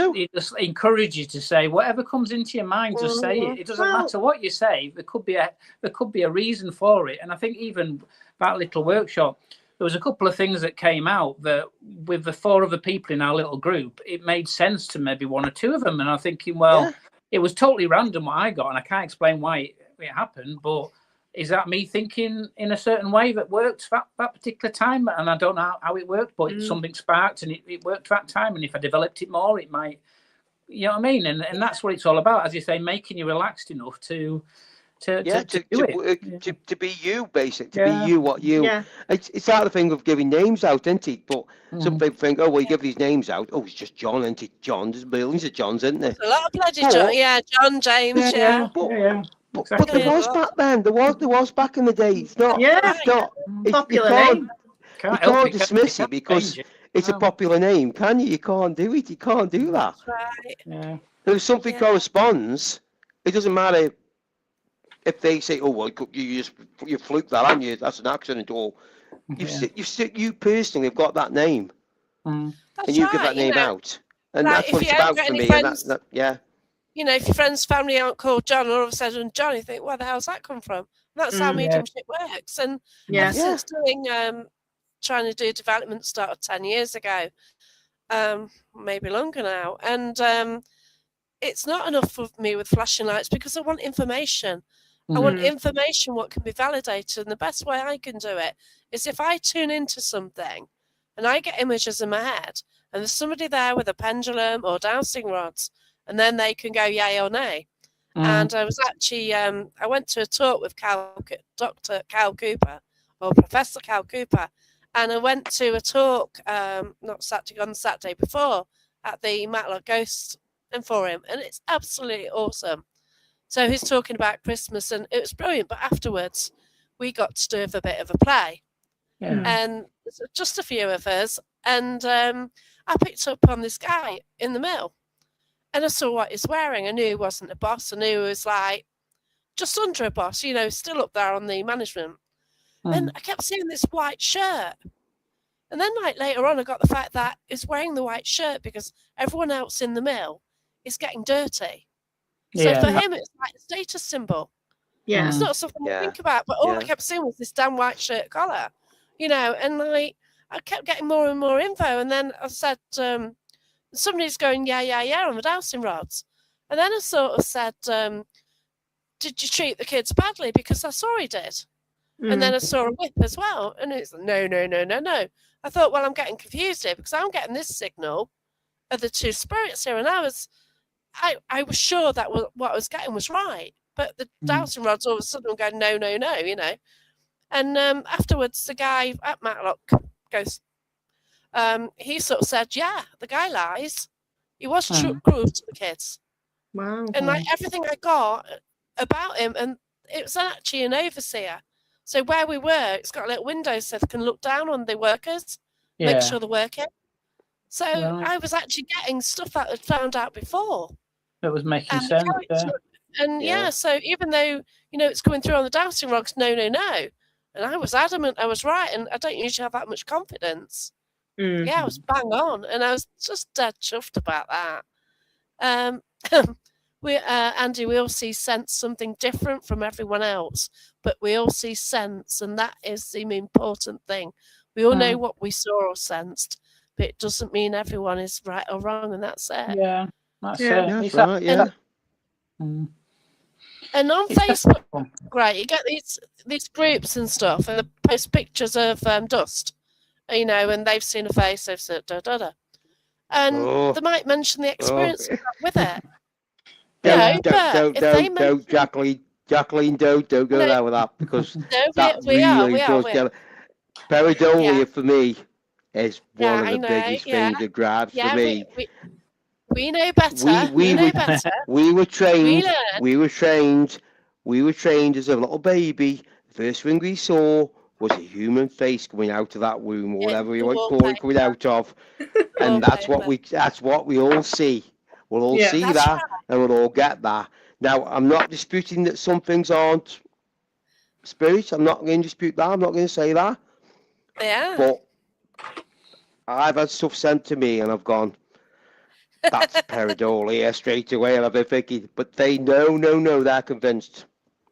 encourages you to say whatever comes into your mind, just say it. It doesn't matter what you say. There could be a reason for it. And I think even that little workshop, there was a couple of things that came out that with the 4 other people in our little group, it made sense to maybe 1 or 2 of them. And I'm thinking, it was totally random what I got, and I can't explain why it happened, but is that me thinking in a certain way that worked for that particular time? And I don't know how it worked, but something sparked and it worked that time. And if I developed it more, it might, you know what I mean? And that's what it's all about, as you say, making you relaxed enough to do it. To be you, basically, to be you, what you. Yeah. It's that the thing of giving names out, isn't it? But some people think, oh, well, you give these names out. Oh, it's just John, isn't it? John, there's millions of Johns, isn't there? A lot of bloody John, John, James, But there was back then. There was back in the day. It's not. It's not. Popular name. You can't dismiss it because it's a popular name, can you? You can't do it. You can't do that. That's right. Yeah. If something corresponds, it doesn't matter if they say, "Oh well, you fluked that, haven't you? That's an accident." Or you personally have got that name, and you give that name out, and that's what it's about for me. Friends, and yeah. You know, if your friend's family aren't called John, all of a sudden John, you think, where the hell's that come from? And that's how mediumship works. And since trying to do development started 10 years ago, maybe longer now. And it's not enough for me with flashing lights because I want information. I want information what can be validated. And the best way I can do it is if I tune into something and I get images in my head and there's somebody there with a pendulum or dowsing rods, and then they can go yay or nay. And I was actually, I went to a talk with Dr. Cal Cooper, or Professor Cal Cooper, and I went to a talk, not Saturday, on the Saturday before, at the Matlock Ghost Emporium, and it's absolutely awesome. So he's talking about Christmas, and it was brilliant, but afterwards, we got to do a bit of a play. And just a few of us, and I picked up on this guy in the mill. And I saw what he's wearing. I knew he wasn't a boss. I knew he was like just under a boss, you know, still up there on the management. And I kept seeing this white shirt. And then like later on, I got the fact that he's wearing the white shirt because everyone else in the mill is getting dirty. So for him, it's like a status symbol. Yeah. It's not something to think about. But all I kept seeing was this damn white shirt collar, you know, and like I kept getting more and more info. And then I said, somebody's going, yeah, on the dowsing rods. And then I sort of said, did you treat the kids badly? Because I saw he did. And then I saw a whip as well. And it's no. I thought, well, I'm getting confused here because I'm getting this signal of the two spirits here. And I was sure that what I was getting was right. But the dowsing rods all of a sudden were going, no, you know. And afterwards, the guy at Matlock goes, he sort of said, yeah, the guy lies. He was cruel to the kids. Wow. And like everything I got about him, and it was actually an overseer. So where we were, it's got a little window so they can look down on the workers, make sure they're working. So I was actually getting stuff that I'd found out before. It was making sense. And so even though, you know, it's coming through on the dowsing rods, no. And I was adamant I was right, and I don't usually have that much confidence. Yeah, I was bang on, and I was just dead chuffed about that. Andy, we all see sense something different from everyone else, but we all see sense, and that is the important thing. We all know what we saw or sensed, but it doesn't mean everyone is right or wrong, and that's it. Yeah, that's it. That's right, yeah. And on Facebook, great, you get these groups and stuff, and they post pictures of dust. You know, and they've seen a face, they've said and they might mention the experience with it. Don't, Jacqueline, don't go there with that because that really does get. Pareidolia for me is one of the biggest things that grabs for me. We know better. We know better. We were trained. We were trained as a little baby. The first thing we saw was a human face coming out of that womb, or whatever you want to call it, coming out of, and that's what we all see. We'll all see that, right. And we'll all get that. Now, I'm not disputing that some things aren't spirits. I'm not going to dispute that. I'm not going to say that. Yeah. But I've had stuff sent to me, and I've gone, that's pareidolia straight away, and I've been thinking, but they no, they're convinced.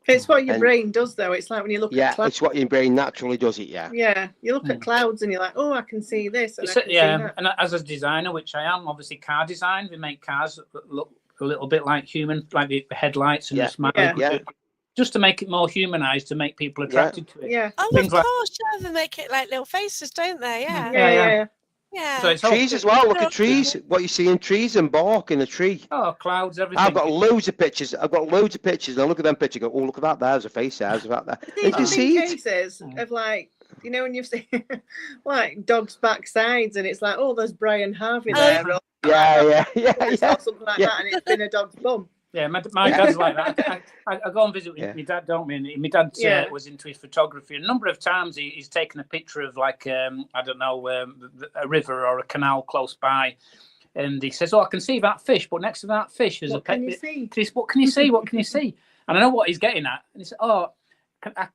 It's what your brain does, though. It's like when you look at clouds. It's what your brain naturally does it, yeah. Yeah, you look at clouds and you're like, oh, I can see this. And I can see that. And as a designer, which I am, obviously car design, we make cars that look a little bit like human, like the headlights and the smile. just to make it more humanised, to make people attracted to it. Yeah. Oh, Things of course, yeah, they make it like little faces, don't they? Yeah. Yeah. So it's trees as well. Look at trees. What you see in trees and bark in a tree. Oh, clouds, everything. I've got loads of pictures. And I look at them pictures. Go, oh, look at that. There's a face. There's about that. There's been cases of like, you know, when you've seen like dogs' backsides, and it's like, oh, there's Brian Harvey there. Yeah. Or something like that, and it's been a dog's bum. Yeah, my dad's like that. I go and visit with my dad, don't we? And my dad was into his photography. A number of times he's taken a picture of like, I don't know, a river or a canal close by. And he says, oh, I can see that fish, but next to that fish there's what a pet. Can you see? What can you see? What can you see? And I know what he's getting at. And he said, oh,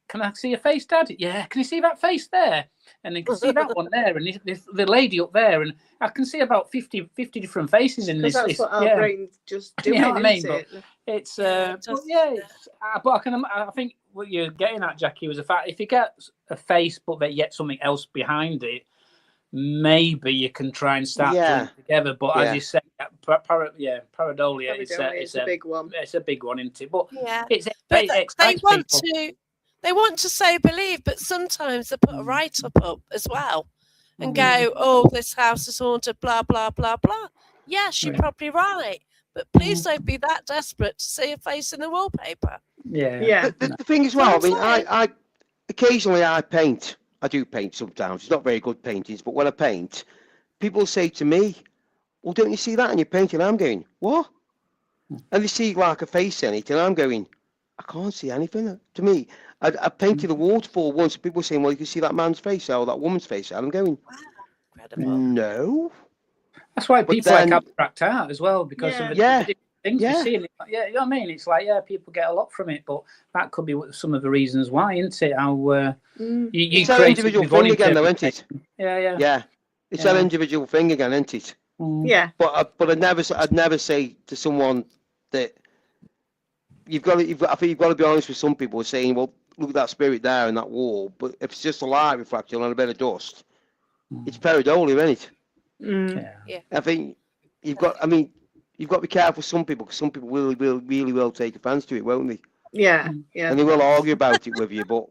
can I see a face, Dad? Yeah, can you see that face there? And you can see that one there, and the lady up there, and I can see about 50 different faces in this. That's what our brains just do. You know what I mean? But it's but I think what you're getting at, Jackie, was the fact if you get a face, but they get something else behind it, maybe you can try and start putting it together. But as you said, pareidolia, it's a big one. It's a big one, isn't it? But they want to say believe, but sometimes they put a write-up up as well and go, oh, this house is haunted, blah, blah, blah, blah. Yes, you're probably right. But please don't be that desperate to see a face in the wallpaper. Yeah. The thing as well, I mean, I occasionally I paint. I do paint sometimes. It's not very good paintings, but when I paint, people say to me, well, don't you see that in your painting? I'm going, what? And they see like a face in it, and I'm going, I can't see anything. To me, I painted a waterfall once, and people were saying, well, you can see that man's face or that woman's face. And I'm going, wow, incredible. No. That's why people like abstract art as well, because of the different things you see. Yeah, you know what I mean? It's like, people get a lot from it, but that could be some of the reasons why, isn't it? How it's an individual thing again, though, isn't it? Yeah. It's an individual thing again, isn't it? Yeah. But I'd never say to someone that I think you've got to be honest with some people saying, well, look at that spirit there in that wall. But if it's just a light reflection on a bit of dust, it's pareidolia, isn't it? Yeah. I think you've got to be careful with some people, because some people really will take offence to it, won't they? Yeah. And they will argue about it with you, but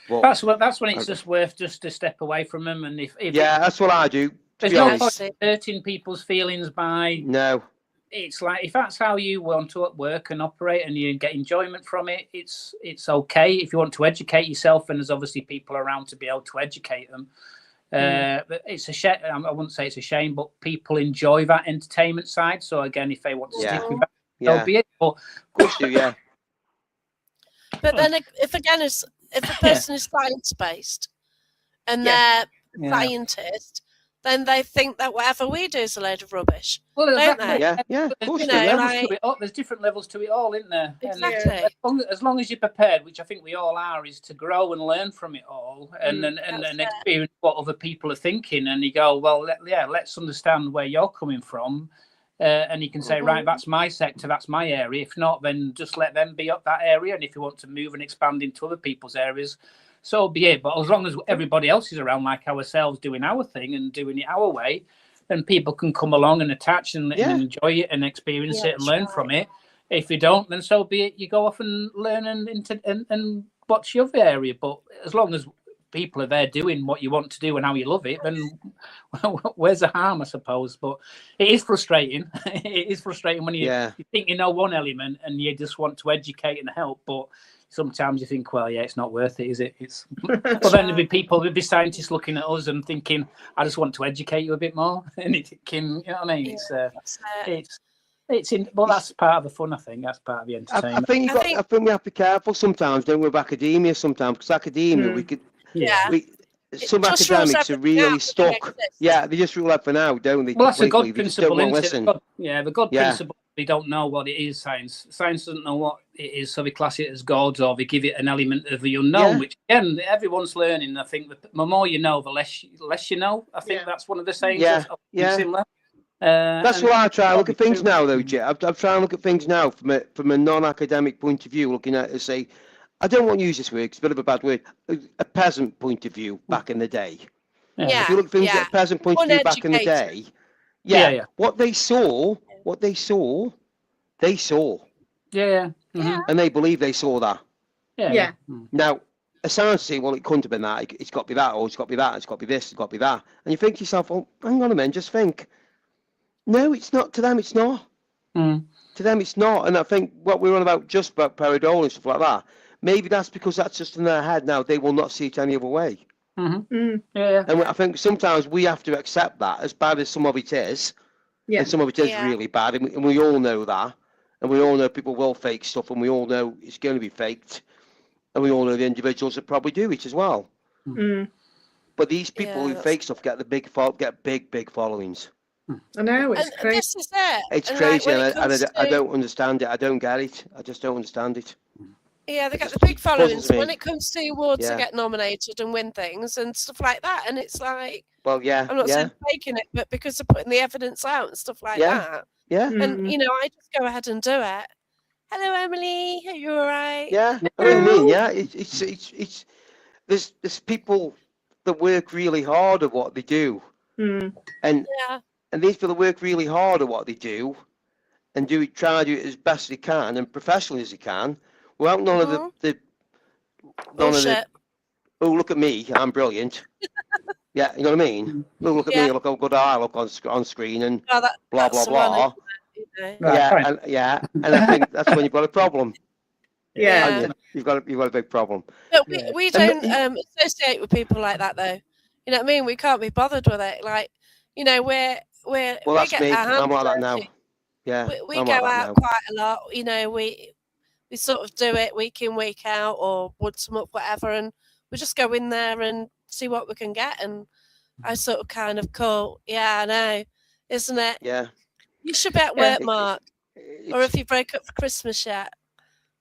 but that's when it's just worth just to step away from them. And if that's what I do. There's no point hurting people's feelings by It's like, if that's how you want to work and operate and you get enjoyment from it, it's okay. If you want to educate yourself, and there's obviously people around to be able to educate them. But it's a shame. I wouldn't say it's a shame, but people enjoy that entertainment side. So again, if they want to stick with that, they'll be it. But But then, if a person is science based and they're a scientist, then they think that whatever we do is a load of rubbish. Well, don't they? Yeah. Of course, there's different levels to it all, isn't there? Exactly. And as long as you're prepared, which I think we all are, is to grow and learn from it all, and experience what other people are thinking. And you go, well, let's understand where you're coming from. And you can say, right, that's my sector, that's my area. If not, then just let them be up that area. And if you want to move and expand into other people's areas, so be it. But as long as everybody else is around like ourselves doing our thing and doing it our way, then people can come along and attach and enjoy it and experience it and learn from it. If you don't, then so be it. You go off and learn and watch your other area. But as long as people are there doing what you want to do and how you love it, then where's the harm, I suppose? But it is frustrating. It is frustrating when you think you know one element and you just want to educate and help, but sometimes you think, well, it's not worth it, is it? But then there'd be scientists looking at us and thinking, I just want to educate you a bit more. And you know what I mean? But that's part of the fun, I think. That's part of the entertainment. I think we have to be careful sometimes, don't we, with academia sometimes, because academia, we could... Some academics are really stuck. They just rule out for now, don't they? Well, that's a good principle, isn't it? The good principle. They don't know what it is, science. Science doesn't know what it is, so they class it as God, or they give it an element of the unknown, which, again, everyone's learning. I think the more you know, the less you know. I think that's one of the sayings. Similar. That's why I try to look at things now, though, Jay. I'm trying to look at things now from a non-academic point of view, looking at it and say, I don't want to use this word, it's a bit of a bad word, a peasant point of view back in the day. If you look at things at a peasant point of view back in the day, what they saw. and they believe they saw that. Yeah. Now, a science say, well, it couldn't have been that. It's got to be that, or it's got to be that. It's got to be this. It's got to be that. And you think to yourself, well, hang on a minute, just think. No, it's not. To them, it's not. To them, it's not. And I think what we're on about, just about pareidolia and stuff like that, maybe that's because that's just in their head now. They will not see it any other way. And I think sometimes we have to accept that, as bad as some of it is, and some of it is really bad, and we all know that, and we all know people will fake stuff, and we all know it's going to be faked, and we all know the individuals that probably do it as well. But these people who fake stuff get big followings. I know, it's crazy. This is it. It's crazy, and I don't understand it. I don't get it. I just don't understand it. Yeah, they get the big followings when it comes to awards to get nominated and win things and stuff like that. And it's like, well, I'm not saying faking it, but because they're putting the evidence out and stuff like that. Yeah. And, you know, I just go ahead and do it. Hello, Emily. Are you all right? Yeah. I mean, it's there's people that work really hard at what they do. And these people work really hard at what they do and try to do it as best they can and professionally as they can. Without none of the oh, look at me, I'm brilliant. Yeah, you know what I mean? Look at me, look how good I look on screen and blah, blah, blah. And I think that's when you've got a problem. You've got a big problem. But we don't associate with people like that, though. You know what I mean? We can't be bothered with it. Like, you know, well, that's get me. our hands I'm like that now. dirty. Yeah, we go out quite a lot. You know, we sort of do it week in, week out, or once a month, whatever, and we just go in there and see what we can get. And I sort of kind of call, I know, isn't it? Yeah. You should be at work, Mark. Or if you break up for Christmas yet.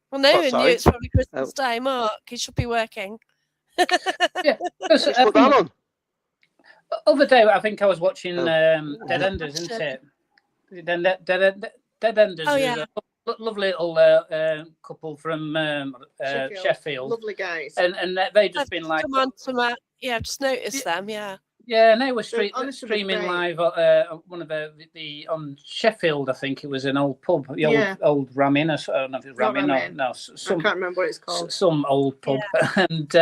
Well, knowing you, it's probably Christmas Day, Mark. You should be working. Put that on. Other day, I think I was watching Dead Enders, isn't it? Dead Enders. A lovely little couple from Sheffield. Lovely guys. And they just been like... Come on to Matt. Yeah, I've just noticed them, Yeah, and they were streaming live one of the on Sheffield. I think it was an old pub, the old Ramin. I don't know if it's Ramin or no. I can't remember what it's called. Some old pub, and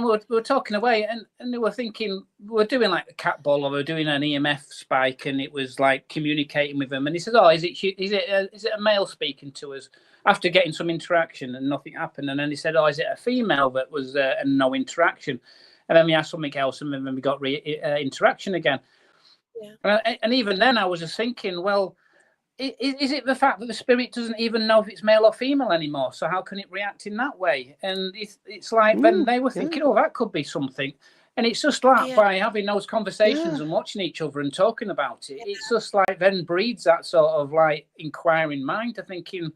we were talking away, and they were thinking we were doing like a cat ball, or we were doing an EMF spike, and it was like communicating with them. And he said, "Oh, is it a male speaking to us?" After getting some interaction, and nothing happened, and then he said, "Oh, is it a female that was and no interaction?" And then we asked something else, and then we got interaction again. And even then, I was just thinking, well, is it the fact that the spirit doesn't even know if it's male or female anymore? So how can it react in that way? And it's like then they were thinking, oh, that could be something. And it's just like by having those conversations and watching each other and talking about it, it's just like then breeds that sort of like inquiring mind to thinking,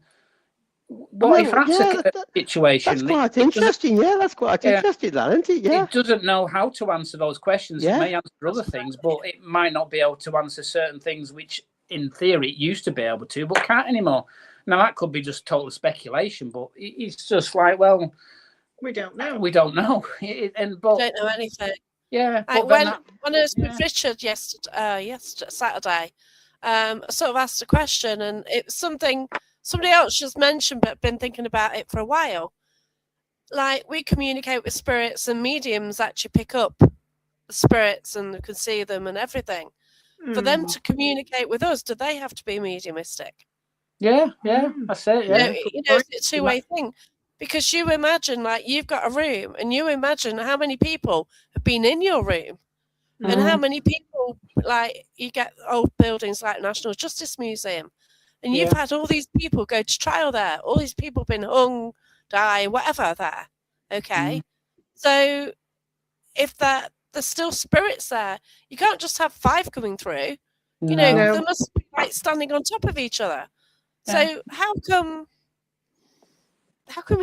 what if that's a situation? That's quite interesting. That's quite interesting, isn't it? Yeah. It doesn't know how to answer those questions. It may answer other things, but it might not be able to answer certain things which, in theory, it used to be able to, but can't anymore. Now, that could be just total speculation, but it's just like, well... We don't know. We don't know. We don't know anything. Yeah. When I was with Richard yesterday, Saturday, I sort of asked a question, and it was something... Somebody else just mentioned, but been thinking about it for a while. Like, we communicate with spirits, and mediums actually pick up spirits and can see them and everything. For them to communicate with us, do they have to be mediumistic? Yeah, that's it. Yeah, it's a two-way thing. Because you imagine, like, you've got a room, and you imagine how many people have been in your room, and how many people, like, you get old buildings like National Justice Museum. And you've had all these people go to trial there. All these people been hung, die, whatever there. Okay. So if there's still spirits there, you can't just have 5 coming through. You know, they must be like standing on top of each other. So how come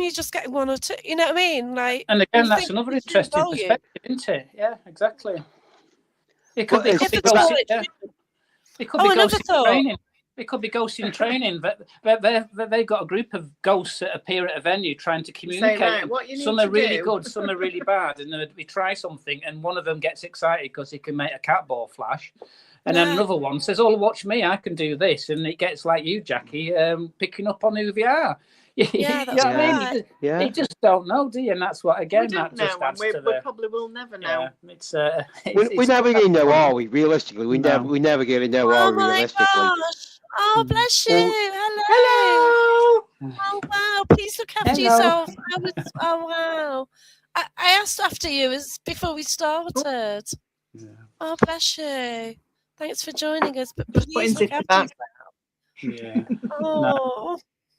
you just getting 1 or 2? You know what I mean? Like, and again, that's another interesting perspective, isn't it? Yeah, exactly. It could be training. It could be ghosts in training. They've got a group of ghosts that appear at a venue trying to communicate. Some are really good, some are really bad. And then we try something, and one of them gets excited because he can make a cat ball flash. And then another one says, oh, watch me, I can do this. And it gets like you, Jackie, picking up on who they are. Yeah, that's right. You just don't know, do you? And that's what, again, that just adds to we probably will never know. Yeah, we're never going to know, are we? Realistically, we never going to know, are we? Realistically. Gosh. Oh, bless you. Hello. Oh, wow. Please look after yourself. Oh, wow. I asked after you before we started. Yeah. Oh, bless you. Thanks for joining us. But Just please putting look after zippers yourself. Yeah. Oh,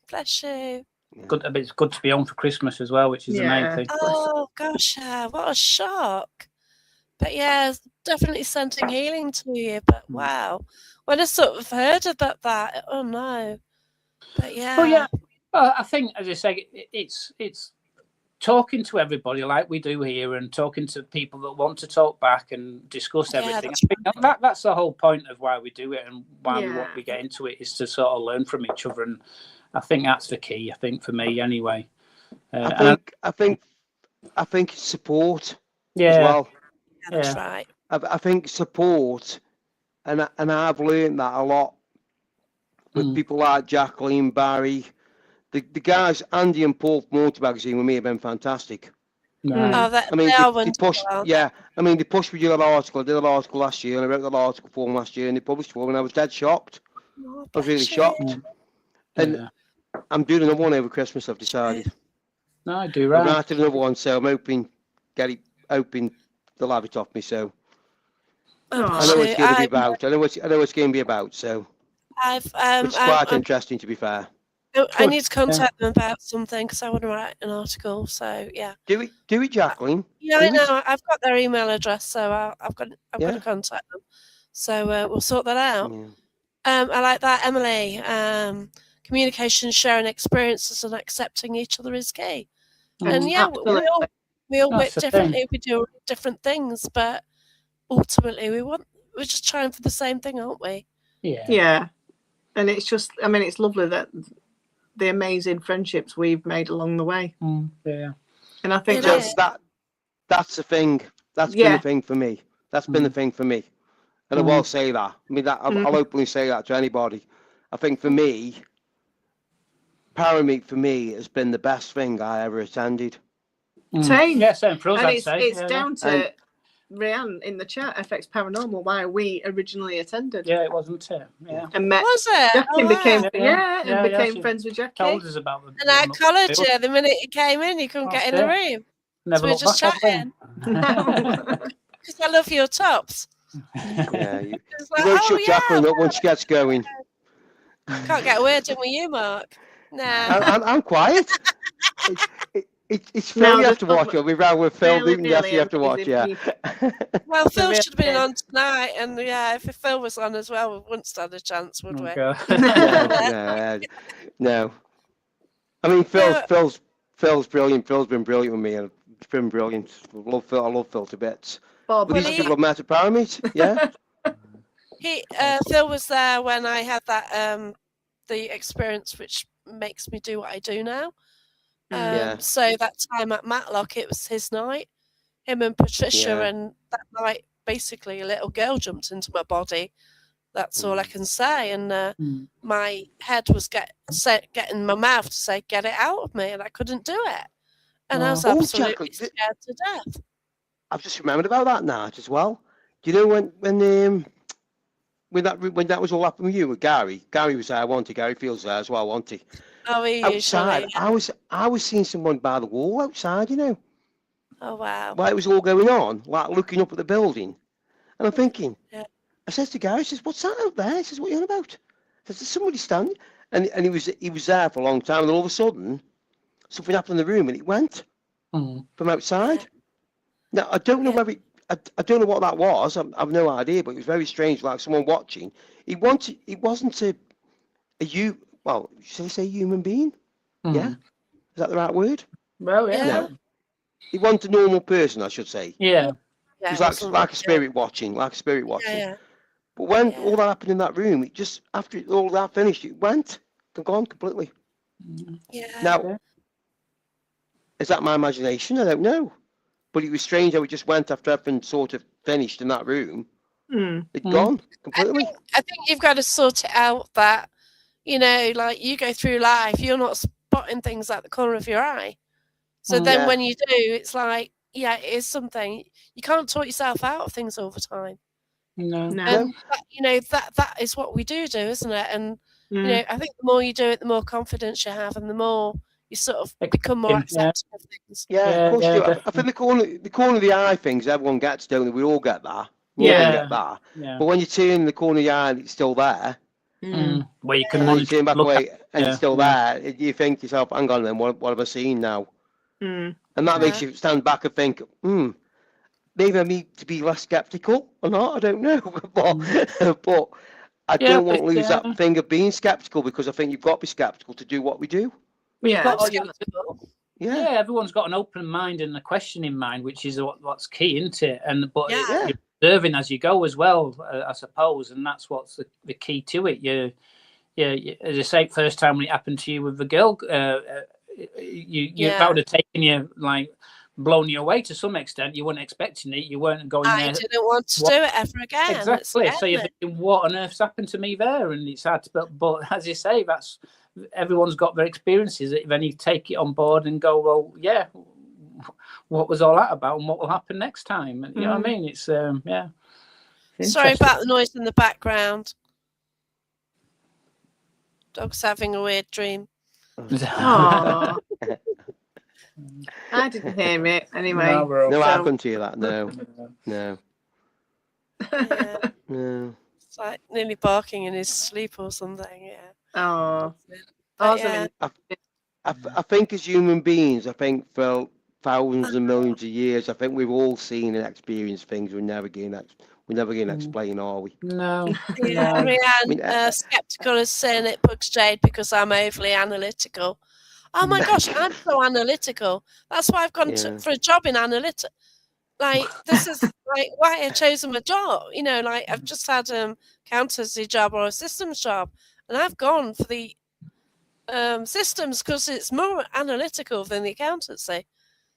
bless you. It's good to be home for Christmas as well, which is the main thing. Oh, gosh, what a shock. But yeah, definitely sending healing to you. But wow, when I sort of heard about that, oh no. But yeah. Well, yeah. I think, as I say, it's talking to everybody like we do here, and talking to people that want to talk back and discuss everything. That's the whole point of why we do it, and why we get into it, is to sort of learn from each other. And I think that's the key. I think for me, anyway. I think it's support as well. Yeah, that's right. I think support, and I've learned that a lot with people like Jacqueline, Barry, the guys, Andy and Paul from Motor Magazine with me have been fantastic. Right. They pushed. Yeah, they pushed me to do an article. I did an article last year, and I wrote that article for them last year, and they published for me, and I was dead shocked. I was really shocked. And I'm doing another one over Christmas, I've decided. No, I do, right. I'm writing another one, so I'm hoping they'll have it off me. So I know what it's going to be about. I know what it's going to be about. So it's quite interesting, to be fair. I need to contact them about something because I want to write an article. So yeah. Do it, Jacqueline. Yeah, I know. I've got their email address, so I've got to contact them. So we'll sort that out. Yeah. I like that, Emily. Communication, sharing experiences, and accepting each other is key. And yeah, we all work differently. We do different things, but ultimately we're just trying for the same thing, aren't we? Yeah. Yeah. And it's just, it's lovely that the amazing friendships we've made along the way. Yeah. And I think that's the thing. That's been the thing for me. That's been the thing for me. And I will say that. I'll openly say that to anybody. I think for me, Parameet for me has been the best thing I ever attended. Same. Yeah, same for us, and I'd say. It's down to Rhiannon in the chat, FX Paranormal, why we originally attended. Yeah, it wasn't it? Yeah. And met was it? Jackie became friends with Jackie. Told us about them. And I collared you the minute you came in. You couldn't get in the room. Never so we were just chatting. Because I love your tops. Yeah, you won't shut Jacqueline up when she gets going. Can't get a word in with you, Mark. No. I'm quiet. It's Phil you have to watch. We're around with Phil. You have to watch. Yeah. Well, Phil should have been on tonight, and if Phil was on as well, we wouldn't stand a chance, would we? No. Phil's brilliant. Phil's been brilliant with me, and it's been brilliant. I love Phil to bits. But these people have met at Parameet, yeah. Phil was there when I had that the experience, which makes me do what I do now. So that time at Matlock, it was his night. Him and Patricia, and that night, basically, a little girl jumped into my body. That's all I can say. And my head was getting my mouth to say, "Get it out of me," and I couldn't do it. And I was absolutely scared to death. I've just remembered about that night as well. Do you know when that was all happening with you with Gary? Gary was there, wasn't he? Gary Fields there as well, wasn't he? Oh, he outside. I was seeing someone by the wall outside, you know. Oh wow! While it was all going on, like looking up at the building, and I'm thinking. Yeah. I says to Gary, I says, "What's that out there?" He says, "What are you on about?" I says, "There's somebody standing," and he was there for a long time, and all of a sudden, something happened in the room, and it went from outside. Now I don't know whether I don't know what that was. I've no idea, but it was very strange, like someone watching. It wasn't a well, should I say human being? Yeah, is that the right word? Well, yeah. No. He wasn't a normal person, I should say. Yeah. It was like a spirit watching, Yeah. But when all that happened in that room, it just after all that finished, it went gone completely. Yeah. Now, is that my imagination? I don't know. But it was strange how it just went after everything sort of finished in that room. It'd gone completely. I think you've got to sort it out that, like you go through life, you're not spotting things at the corner of your eye. So then when you do, it's like, yeah, it is something. You can't talk yourself out of things all the time. No. And that is what we do, isn't it? And I think the more you do it, the more confidence you have, and the more you sort of become more accepting of things. Yeah, of course you do. I think the corner of the eye things everyone gets, don't they? We all get that. We all get that. Yeah. But when you turn the corner of the eye and it's still there, where you can and then you turn back away and it's still there, you think to yourself, hang on then, what have I seen now? And that makes you stand back and think, maybe I need to be less skeptical or not, I don't know. but I don't want to lose that thing of being skeptical, because I think you've got to be skeptical to do what we do. Everyone's got an open mind and a questioning mind, which is what's key, isn't it? But you're observing as you go as well, I suppose, and that's what's the key to it. You, as I say, first time when it happened to you with the girl, that would have taken you, like, blown you away to some extent. You weren't expecting it. You weren't going there. I didn't want to do it ever again. Exactly. So you're thinking, what on earth's happened to me there? And it's hard to, but as you say, that's everyone's got their experiences. Then you take it on board and go, well, yeah, what was all that about, and what will happen next time? And, you know what I mean? It's Sorry about the noise in the background. Dog's having a weird dream. I didn't hear it anyway. No, I couldn't hear that. No. No. It's like nearly barking in his sleep or something. Yeah. I think as human beings, I think for thousands and millions of years, I think we've all seen and experienced things we're never going to explain, are we? No. Rianne, skeptical is saying it bugs Jade because I'm overly analytical. Oh my gosh, I'm so analytical. That's why I've gone for a job in analytics. Like, this is like why I chosen my job. You know, like I've just had accountancy job or a systems job, and I've gone for the systems because it's more analytical than the accountancy.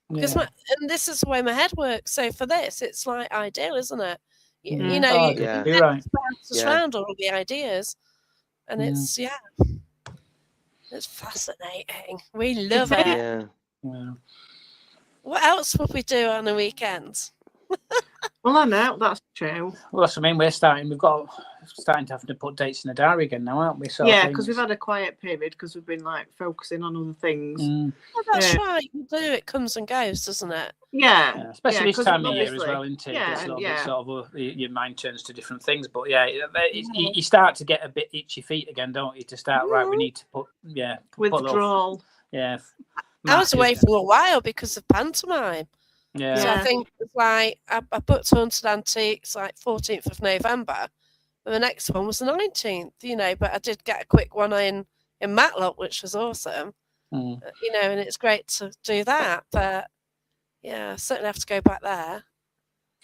Because and this is the way my head works. So for this, it's like ideal, isn't it? You know, you're right. Bounces around all the ideas, and it's it's fascinating. We love it. Yeah. What else would we do on the weekends? Well, I know that's true. Well, that's what I mean. We're starting to have to put dates in the diary again now, aren't we? Because we've had a quiet period because we've been like focusing on other things. Well, that's right. You do. It comes and goes, doesn't it? Yeah. Especially this time of year as well, isn't it? Your mind turns to different things. But you start to get a bit itchy feet again, don't you? To start we need to put withdrawal. I was away for a while because of pantomime. Yeah. So I think it's like I booked Haunted Antiques like 14th of November, and the next one was the 19th. You know, but I did get a quick one in Matlock, which was awesome. You know, and it's great to do that. But I certainly have to go back there.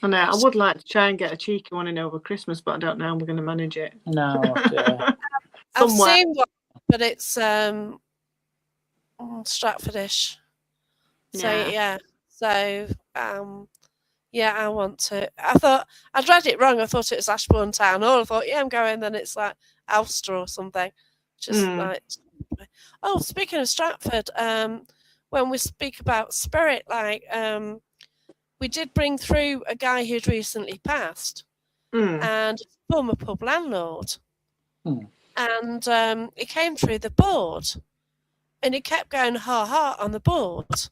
I know. I would like to try and get a cheeky one in over Christmas, but I don't know how we're going to manage it. No. I've seen one, but it's Stratfordish. So I want to. I thought I'd read it wrong. I thought it was Ashbourne Town Hall. I thought, I'm going. Then it's like Ulster or something. Just like. Oh, speaking of Stratford, when we speak about spirit, like we did bring through a guy who'd recently passed, and former pub landlord, and he came through the board, and he kept going ha ha on the board.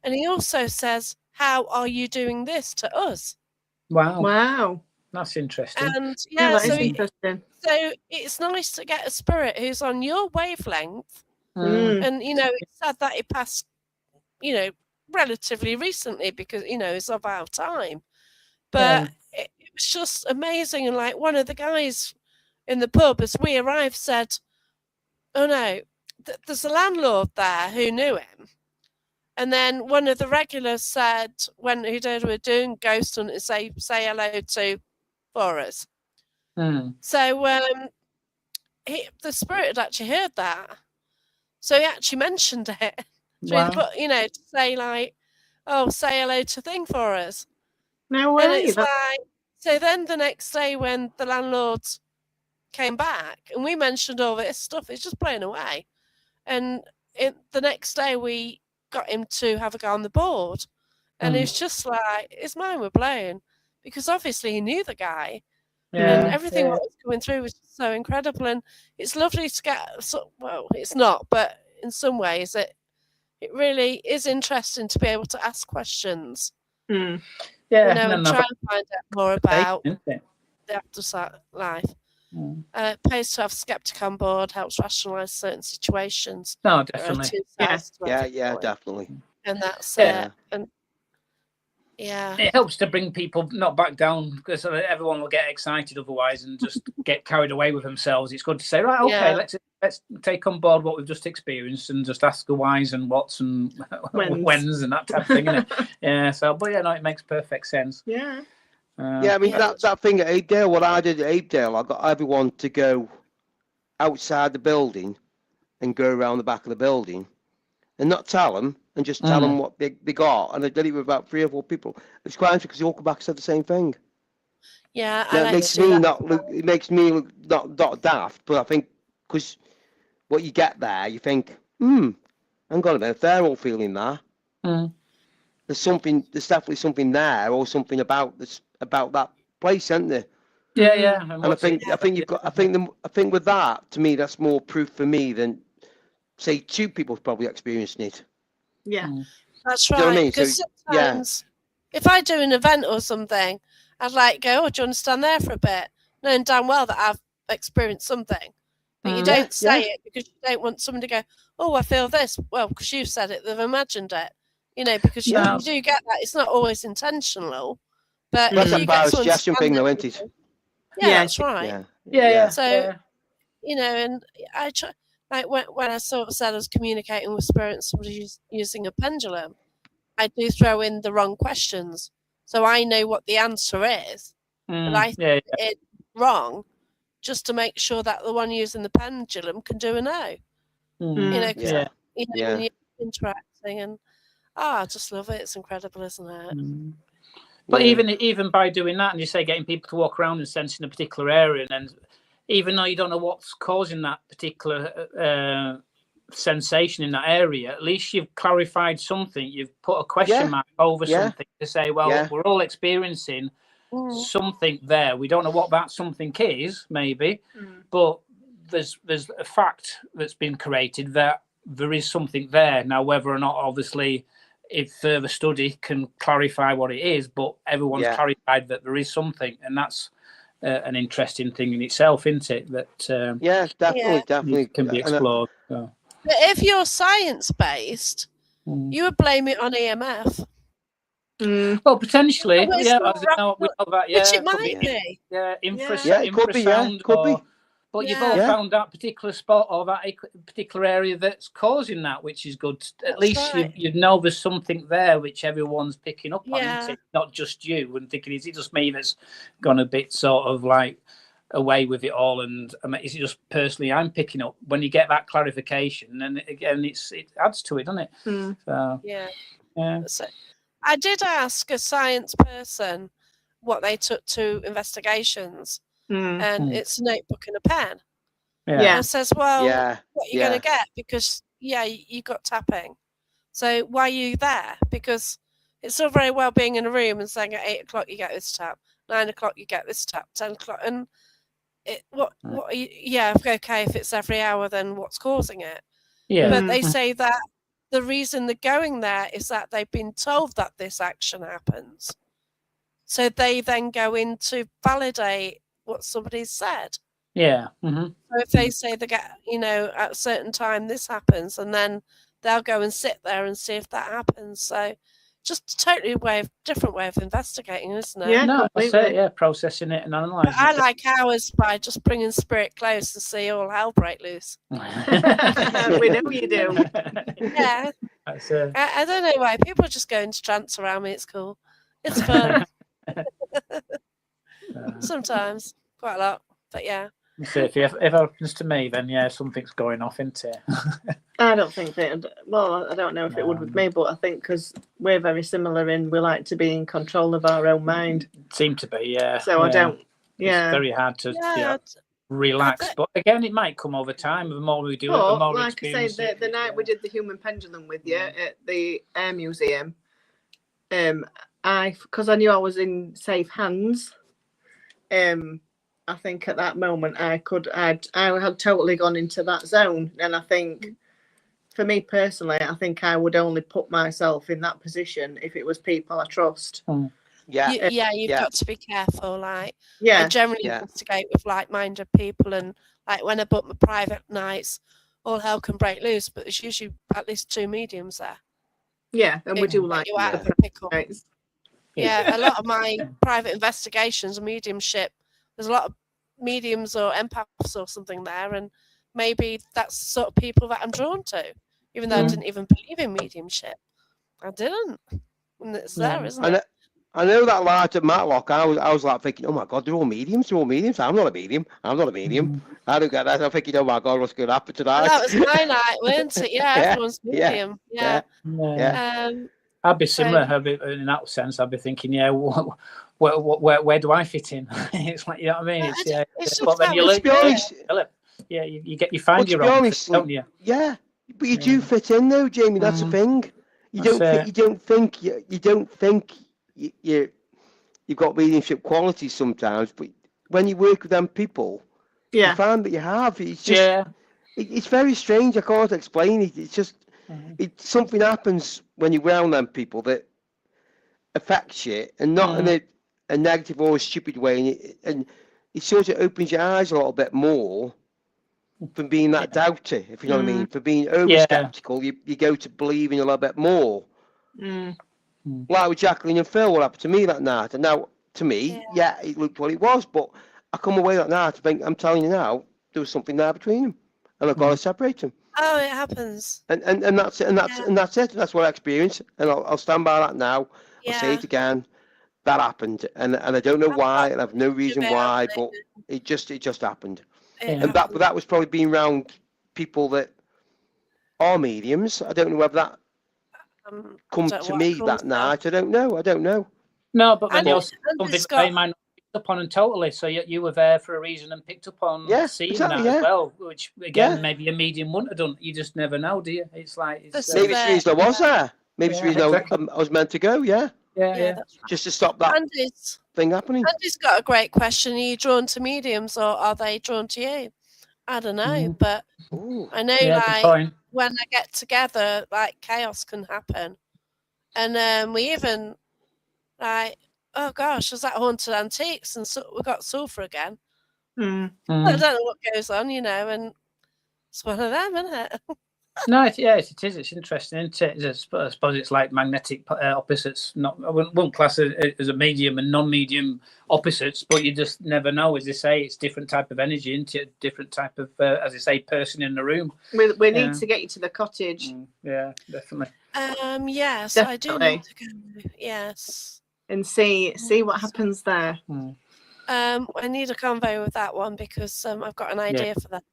And he also says, "How are you doing this to us?" Wow. That's interesting. And that is interesting. So it's nice to get a spirit who's on your wavelength. And, it said that he passed, relatively recently because, it's of our time. But it was just amazing. And like one of the guys in the pub as we arrived said, "Oh no, there's a landlord there who knew him." And then one of the regulars said, when he did, we're doing ghost hunt, and say hello to Boris. So the spirit had actually heard that. So he actually mentioned it. To say like, "Oh, say hello to Thing for us." No way. And it's like, so then the next day when the landlords came back and we mentioned all this stuff, it's just blown away. And the next day we got him to have a go on the board, and it's just like his mind were blown because obviously he knew the guy, and everything that was coming through was so incredible. And it's lovely to get. Well, it's not, but in some ways it really is interesting to be able to ask questions. Mm. And try and find out more about the afterlife. It pays to have skeptic on board, helps rationalise certain situations. No, definitely. Yeah, definitely. And that's it. And it helps to bring people not back down, because everyone will get excited otherwise and just get carried away with themselves. It's good to say, right, okay, let's take on board what we've just experienced and just ask the whys and whats and whens and that type of thing, innit? It makes perfect sense. Yeah. I mean, that thing at Apedale, what I did at Apedale, I got everyone to go outside the building and go around the back of the building and not tell them, and just tell them what they got. And I did it with about 3 or 4 people. It was quite interesting because they all come back and said the same thing. Yeah, it makes me look not daft, but I think because what you get there, you think, hang on a minute, they're all feeling that. There's definitely something there, or something about that place, isn't there? Yeah. And I think with that, to me, that's more proof for me than, say, 2 people probably experiencing it. Yeah, that's right. You know what I mean? Because sometimes, if I do an event or something, I'd like go, "Oh, do you want to stand there for a bit?" Knowing damn well that I've experienced something, but you don't say it because you don't want somebody to go, "Oh, I feel this." Well, because you've said it, they've imagined it. Because you do get that. It's not always intentional, but that's if you get someone suggestion thing, though, isn't it? Yeah, that's right. Yeah. So, and I try. Like when I sort of said I was communicating with spirits, somebody using a pendulum, I do throw in the wrong questions, so I know what the answer is, but I think it's wrong, just to make sure that the one using the pendulum can do a no. Because you're interacting, and I just love it. It's incredible, isn't it? But even by doing that, and you say getting people to walk around and sensing a particular area, and then even though you don't know what's causing that particular sensation in that area, at least you've clarified something. You've put a question mark over something to say, well, we're all experiencing something there. We don't know what that something is, maybe, but there's a fact that's been created that there is something there. Now, whether or not, obviously, if further study can clarify what it is, but everyone's clarified that there is something, and that's an interesting thing in itself, isn't it? That definitely can be explored. But if you're science-based, you would blame it on EMF. Well, potentially, we know that. Which it might be. Infrasound, could be. But you've all found that particular spot or that particular area that's causing that, which is good. At least you know there's something there which everyone's picking up on, isn't it? Not just you, and thinking, is it just me that's gone a bit sort of like away with it all? And is it just personally I'm picking up? When you get that clarification, and again, it adds to it, doesn't it? So, So I did ask a science person what they took to investigations. And it's a notebook and a pen. And I says, well, what are you going to get? Because, you got tapping. So why are you there? Because it's all very well being in a room and saying at 8 o'clock you get this tap, 9 o'clock you get this tap, 10 o'clock. And what are you, okay, if it's every hour, then what's causing it? But they say that the reason they're going there is that they've been told that this action happens. So they then go in to validate what somebody's said. So if they say they get, at a certain time this happens, and then they'll go and sit there and see if that happens. So just a totally different way of investigating, isn't it? Yeah, that's it. Processing it and analysing it. I like ours by just bringing spirit close and see all hell break loose. We know you do. Yeah. I don't know why. People just go into trance around me. It's cool. It's fun. Sometimes, quite a lot, but So if it happens to me, then something's going off, isn't it? I don't think that. Well, I don't know if it would with me, but I think because we're very similar in we like to be in control of our own mind. Seem to be, So I don't. It's very hard to. relax. But again, it might come over time. The more we do it, the But more like I say, the night we did the human pendulum with you at the Air Museum, because I knew I was in safe hands, I think at that moment I had totally gone into that zone, and I think for me personally, I think I would only put myself in that position if it was people I trust. You've got to be careful. Like, I generally investigate with like-minded people, and like when I book my private nights, all hell can break loose. But there's usually at least 2 mediums there. Yeah, and we do like you out of the pickle. Yeah, a lot of my private investigations, mediumship. There's a lot of mediums or empaths or something there, and maybe that's the sort of people that I'm drawn to. Even though I didn't even believe in mediumship, I didn't. And it's there, isn't it? I know that large at Matlock. I was like thinking, oh my God, they're all mediums. They're all mediums. I'm not a medium. I don't get that. I'm thinking, oh my God, what's going to happen tonight? Well, that was my night, weren't it? Yeah, everyone's medium. Yeah. I'd be similar. In that sense, I'd be thinking, where do I fit in? It's like, you know what I mean? But then you find your own, don't you? Yeah, but you do fit in though, Jamie. That's the thing. You don't think you've got mediumship qualities sometimes, but when you work with them people, you find that you have. It's just, it's very strange. I can't explain it. It's just, something happens when you're around them people that affects you, and not in a negative or a stupid way, and it sort of opens your eyes a little bit more from being that doubter, if you know what I mean. For being over skeptical, you go to believing a little bit more. Like with Jacqueline and Phil, what happened to me that night. And now, to me, it looked what it was, but I come away that night, I'm telling you now, there was something there between them, and I've got to separate them. Oh, it happens. And that's it, and that's it. That's what I experienced, and I'll stand by that now. I'll say it again. That happened, and I don't know why, and I have no reason why, but it just happened. And that was probably being around people that are mediums. I don't know whether that come to me that night. I don't know. No, but then also something they might not pick up on and totally. So you were there for a reason and picked up on seeing that as well, which again maybe a medium wouldn't have done. You just never know, do you? It's like maybe it's the reason I was there. Maybe it's the reason I was meant to go. Yeah. Just to stop that thing happening. Andy's got a great question. Are you drawn to mediums, or are they drawn to you? I don't know, but I know like when I get together, like chaos can happen, and we even like, oh gosh, there's that haunted antiques, and so we got sulphur again. I don't know what goes on, and it's one of them, isn't it? No, it is. It's interesting, isn't it? I suppose it's like magnetic opposites. I wouldn't class it as a medium and non-medium opposites, but you just never know. As they say, it's different type of energy, isn't it? Different type of, as I say, person in the room. We need to get you to the cottage. Yeah, definitely. Yes, definitely. I do need to go. Yes, and see what happens there. I need a convo with that one because I've got an idea for that.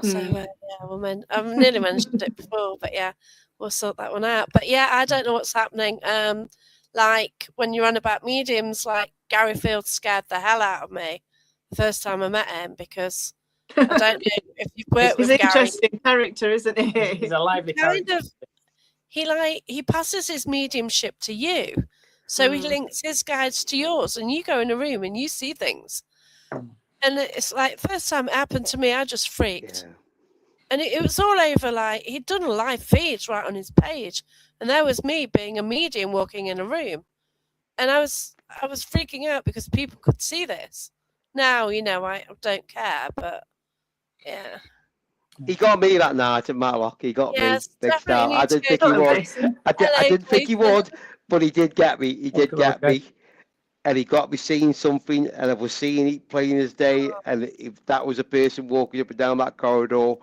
So I've nearly mentioned it before, but we'll sort that one out. But I don't know what's happening. Like when you're on about mediums, like Gary Field scared the hell out of me the first time I met him, because I don't know if you've worked with Gary. He's an interesting character, isn't he? He's a lively character. He passes his mediumship to you, so he links his guides to yours, and you go in a room and you see things. And it's like, first time it happened to me, I just freaked. And it was all over, like, he'd done a live feed right on his page. And there was me being a medium walking in a room. And I was freaking out because people could see this. Now, I don't care, but He got me that night at Matlock. He got me big style. I didn't think he would. I didn't think he would, but he did get me. He did get me. And he got me seeing something, and I was seeing it plain as day. And if that was a person walking up and down that corridor,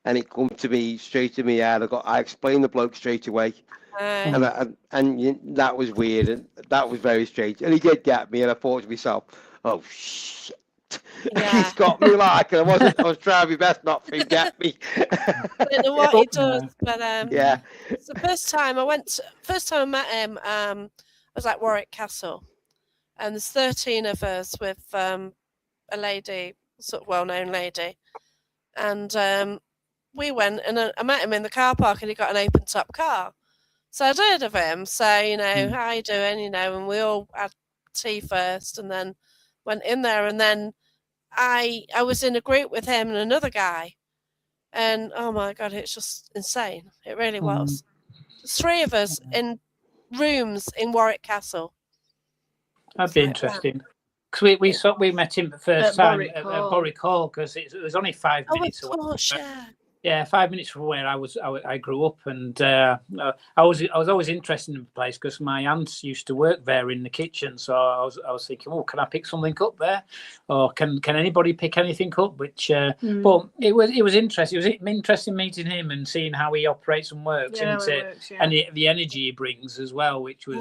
and it come to me straight to me, I explained the bloke straight away, and that was weird, and that was very strange. And he did get me, and I thought to myself, "Oh shit, he's got me!" Like, and I was trying my best not to get me. I don't know what he does, but it's the first time I met him, I was at Warwick Castle. And there's 13 of us with a lady sort of well-known lady, and we went and I met him in the car park, and he got an open-top car. So I'd heard of him. So, you know, how you doing? You know, and we all had tea first, and then went in there, and then I was in a group with him and another guy, and oh my God, it's just insane. It really was. 3 of us in rooms in Warwick Castle. That'd be interesting. Because we met him the first time at Borwick Hall, because it was only 5 minutes away. Course, yeah, 5 minutes from where I grew up, and I was always interested in the place because my aunts used to work there in the kitchen. So I was thinking, oh, can I pick something up there, or can anybody pick anything up? Which, but it was interesting. It was interesting meeting him and seeing how he operates and works, and the energy he brings as well, which was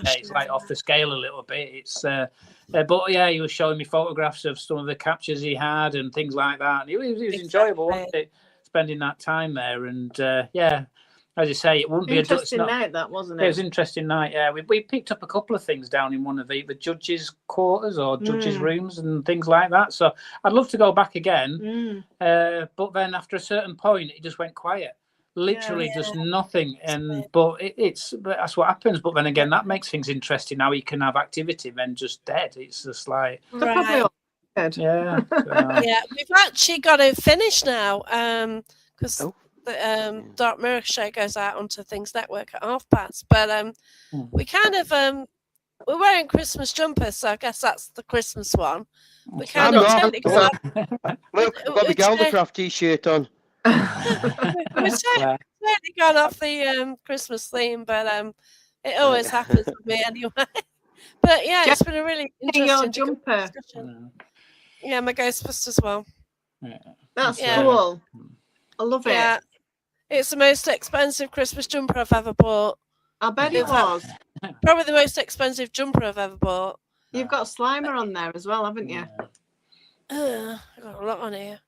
it's like off the scale a little bit. It's but yeah, he was showing me photographs of some of the captures he had and things like that. And it was enjoyable, wasn't it? Spending that time there, and as you say, it wouldn't be interesting night. That wasn't it? It was an interesting night. Yeah, we picked up a couple of things down in one of the judges' quarters or judges' rooms and things like that. So I'd love to go back again, but then after a certain point, it just went quiet. Literally, just nothing. And but that's what happens. But then again, that makes things interesting. Now you can have activity, then just dead. It's just like yeah, we've actually got it finished now because the Dark Mirror show goes out onto Things Network at 5:30. But we kind of we're wearing Christmas jumpers, so I guess that's the Christmas one. We kind of totally got the Galdercraft t-shirt on. We've totally gone off the Christmas theme, but it always happens with me anyway. But yeah, it's been a really interesting jumper. discussion. Yeah, my Ghostbusters as well. Yeah. That's cool. I love it. Yeah, it's the most expensive Christmas jumper I've ever bought. I bet it was. Probably the most expensive jumper I've ever bought. You've got Slimer on there as well, haven't you? I've got a lot on here.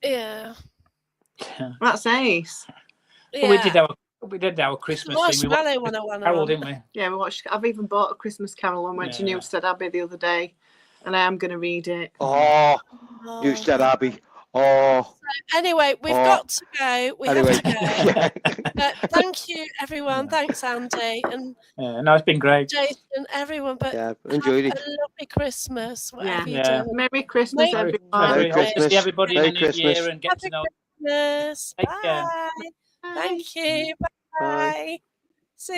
Yeah. That's ace. Yeah. We did our Christmas thing. We watched Carol, didn't we? Yeah, we watched. I've even bought a Christmas Carol when we went to Newstead Abbey the other day, and I am going to read it. Newstead Abbey. So anyway, we've got to go. We have to go. Thank you, everyone. Thanks, Andy. And it's been great. Jason, everyone. But enjoyed it. A lovely Christmas. Whatever you do. Merry Christmas, everyone. Merry Christmas. See everybody in the new year and get to know. Christmas. Bye. Take care. Thank you. Bye.